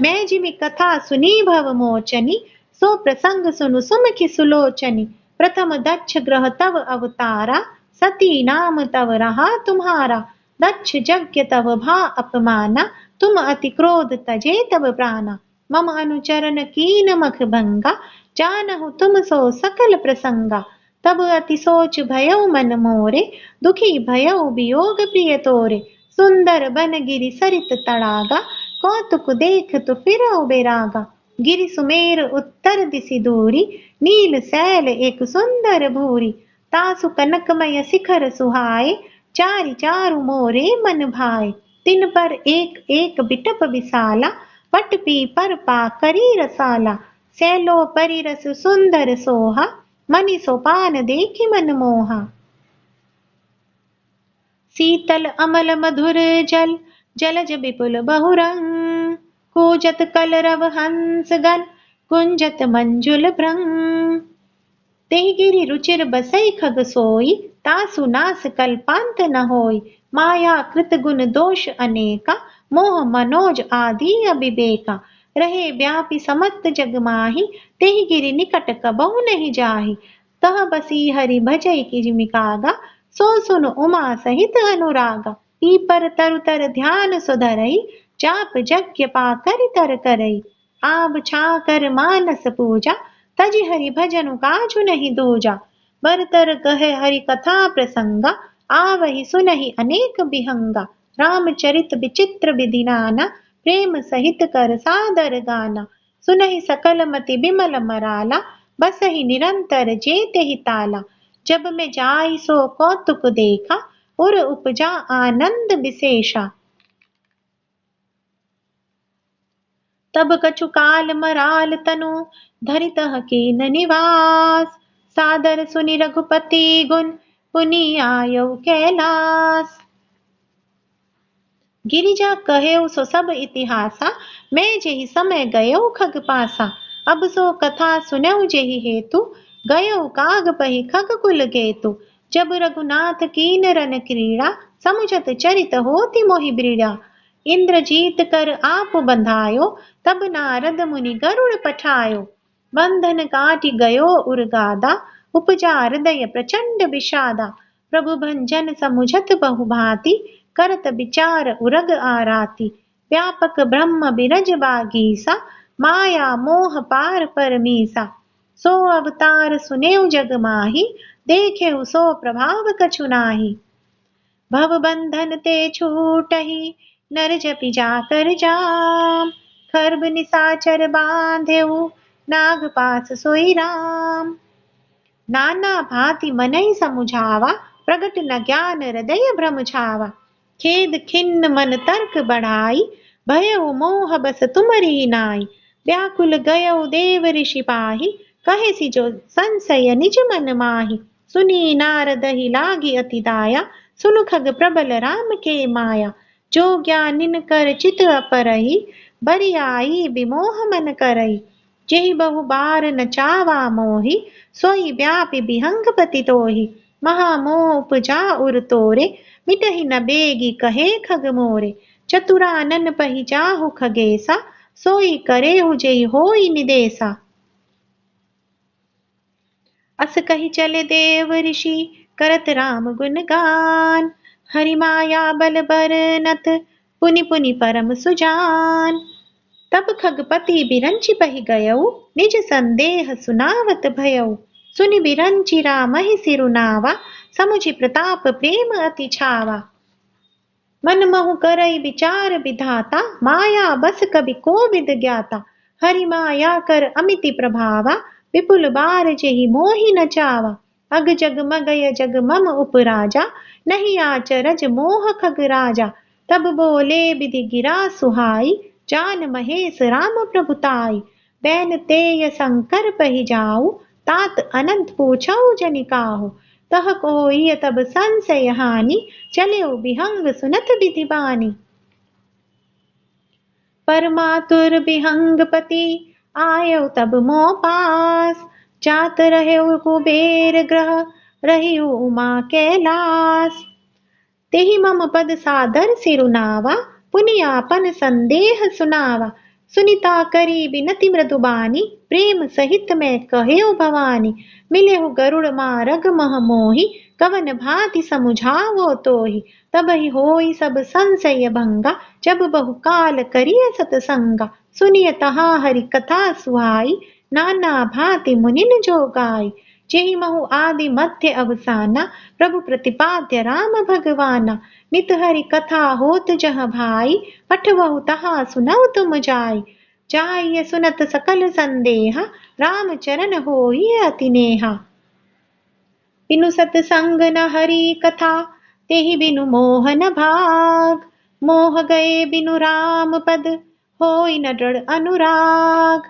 मैं जिमि कथा सुनी भव मोचनी, सो प्रसंग सुनु सुमुखि सुलोचनी। प्रथम दक्ष ग्रह तव अवतारा, सती नाम तव रहा तुम्हारा। दक्ष यज्ञ तव भा अपमाना, तुम अति क्रोध तजे तब प्राणा। मम अनुचरण कीन मख भंगा, जानहु तुम सो सकल प्रसंगा। तब अति सोच भयउ मन मोरे, दुखी भयउ वियोग प्रिय तोरे। सुंदर बन गिरि सरित तड़ागा, कौतुक देख तो फिरउ बेरागा। गिरि सुमेर उत्तर दिशि दूरी, नील सैल एक सुंदर भूरी। तासु कनकमय शिखर सुहाए, चारि चारु मोरे मन भाए। तिन पर एक एक बिटप विशाला, पट पीपर पा करी रसाला। सैलो परिरस सुंदर सोहा, मनि सोपान देखि मन मोहा। शीतल अमल मधुर जल, जलज विपुल बहुरंग। कूजत कलरव हंस गण, कुंजत मंजुल भ्रंग। तेहि गिरि रुचिर बसई खग सोई, तासु नास कल्पांत न होई। माया कृत गुण दोष अनेका, मोह मनोज आदि अविवेका। रहे व्यापी समस्त जग माही, तेहि गिरि निकट कबहु नहीं जाही। तह बसी हरि भजई किजि कागा, सो सुन उमा सहित अनुरागा। पीपर तरु तर ध्यान सुधरई, चाप यज्ञ पा करि तर करई। आब छाकर मानस पूजा, तज हरि भजनु काजु नहीं दूजा। बरतर कहे हरि कथा प्रसंगा, आवहि सुनहि अनेक विहंगा। रामचरित विचित्र विधि नाना, प्रेम सहित कर सादर गाना। सुनहि सकल मति बिमल मराला, बसहि निरंतर जेते ही ताला। जब मैं जाई सो कौतुक देखा, उर उपजा आनंद विशेषा। तब कछु काल मराल तनु, धरितह कीन निवास। सादर सुनि रघुपति गुण, पुनि आयौ कैलास। गिरिजा कहेउ सो सब इतिहासा, मैं जेहि समय गयो खग पासा। अब सो कथा सुनऊ जेहि हेतु, गयो काग पहि खग कुल केतु। जब रघुनाथ कीन रन क्रीड़ा, समुझत चरित होति मोहि ब्रीड़ा। इंद्रजीत कर आप बंधायो, तब नारद मुनि गरुड़ पठायो। बंधन काटि गयो उरगादा, उपजा हृदय प्रचंड विषादा। प्रभु भंजन समुझत बहु भांति, करत विचार उरग आराती। व्यापक ब्रह्म बिरज बागीसा, माया मोह पार परमीसा। सो अवतार सुनेउ जग माही, देखेउ सो प्रभाव कछु नाही। भव बंधन ते छूटहि, नर जपि जाकर जाम। खर्ब निसाचर बांधेउ, नाग पास सोई राम। नाना भांति मनहि समुझावा, प्रगट न ज्ञान हृदय भ्रम छावा। खेद खिन्न मन तर्क बढ़ाई, भयउ मोह बस तुमरी नाई। व्याकुल गयउ देव ऋषि पाही, कहे सि जो संशय निज मन माही। सुनी नारद ही लागी अति दाया, सुनु खग प्रबल राम के माया। जो ज्ञानिन कर चित अपरही, बरियाई विमोह मन करई। जेहि बहु बार न चावा मोहि, सोई व्यापी विहंग पति तोहि। महामोह उपजा उर तोरे, मिटहि न बेगी कहे खग मोरे। चतुरानन पहि जाहु खगेसा, सोई करेहु जेहि होई निदेसा। अस कहि चले देव ऋषि, करत राम गुण गान। हरि माया बल बरनत, पुनि पुनि परम सुजान। तब खगपति बिरंचि पहि गयउ, निज संदेह सुनावत भयउ। सुनि बिरंचि रामहि सिरुनावा, समुझि प्रताप प्रेम अति छावा। मन महु करई विचार विधाता, माया बस कबि कोविद ज्ञाता। हरि माया कर अमिति प्रभावा, विपुल बार जेहि मोहि न चावा। अग जग मगय जग मम उपराजा, नहीं आचरज मोह खग राजा। तब बोले विधि गिरा सुहाई, जान महेश राम प्रभुताई। बैन तेय शंकर पहि जाऊ, तात अनंत पूछऊ जनिकाहु। तह कोई तब संशय हानि, चलेउ बिहंग सुनत विधि बानी। परमातुर बिहंगपति, आयउ तब मोह पास। जात रहेउ कुबेर ग्रह, रहिउ उमा कैलास। तेहि मम पद सादर सिरुनावा, पुनि आपन संदेह सुनावा। सुनिता करी बिनति मृदुबानी, प्रेम सहित मैं कहेउ भवानी। मिलेहु गरुड़ मारग मह मोहि, कवन भांति समुझावो तोहि। तबहि होई सब संशय भंगा, जब बहु काल करिय सतसंगा। सुनिय तहा हरि कथा सुहाई, नाना भांति मुनिन जो गाई। जेहि महु आदि मध्य अवसाना, प्रभु प्रतिपाद्य राम भगवाना। नित हरि कथा होत जह भाई, पठवहु तहा सुनऊ तुम जाई। जाय सुनत सकल संदेहा, राम चरण होई अति नेहा। बिनु सतसंग न हरि कथा, तेहि बिनु मोह न भाग। मोह गए बिनु राम पद, होई न दृढ़ अनुराग।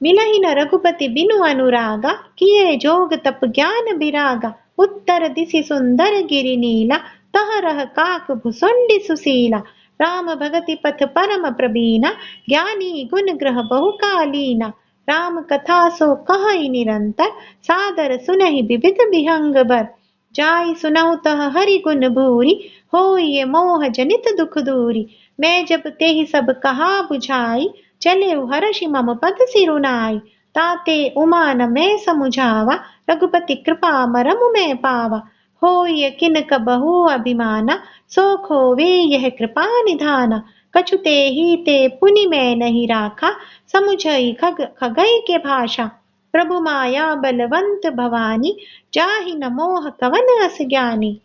मिलहि न रघुपति बिनु अनुरागा, किए जोग तप ज्ञान बिरागा। उत्तर दिशि सुंदर गिरि नीला, तह रह काक भुसुंडी सुशीला। राम भगति पथ परम प्रबीना, ज्ञानी गुण ग्रह बहु कालीना। राम कथा सो कहई निरंतर, सादर सुनहि विविध विहंग बर। जाई सुनऊ तह हरि गुण भूरि, होई मोह जनित दुख दूरी। मैं जब तेहि सब कहा बुझाई, चले हर्षि मम पद सिरुनाई। ताते उमा न मैं समुझावा, रघुपति कृपा मरम मैं पावा। होय किन कबहु अभिमाना, सो खोवे यह कृपा निधाना। कछु तेहि ते पुनि मैं नहीं राखा, समुझई खगई के भाषा। प्रभु माया बलवंत भवानी, जाहि न मोह कवन अस ज्ञानी।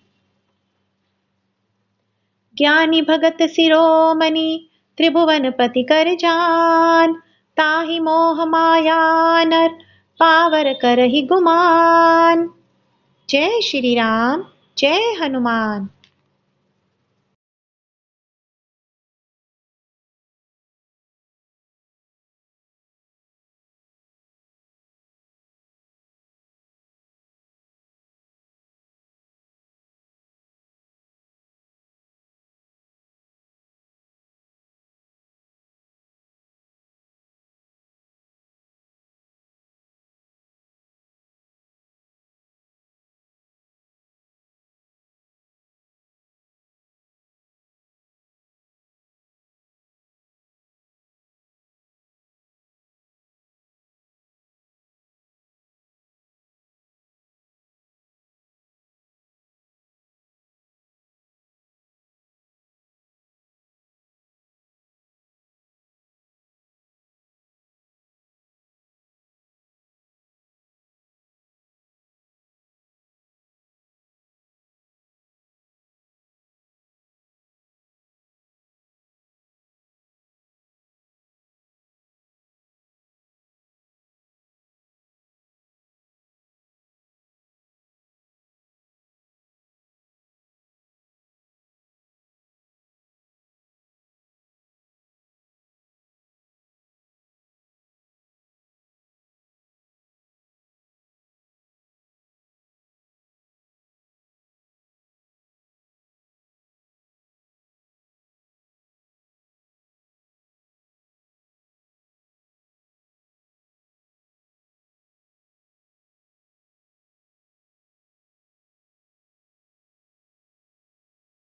ज्ञानी भगत शिरोमणि, त्रिभुवन पति कर जान। ताहि मोह माया नर, पावर करहि गुमान। जय श्री राम, जय हनुमान।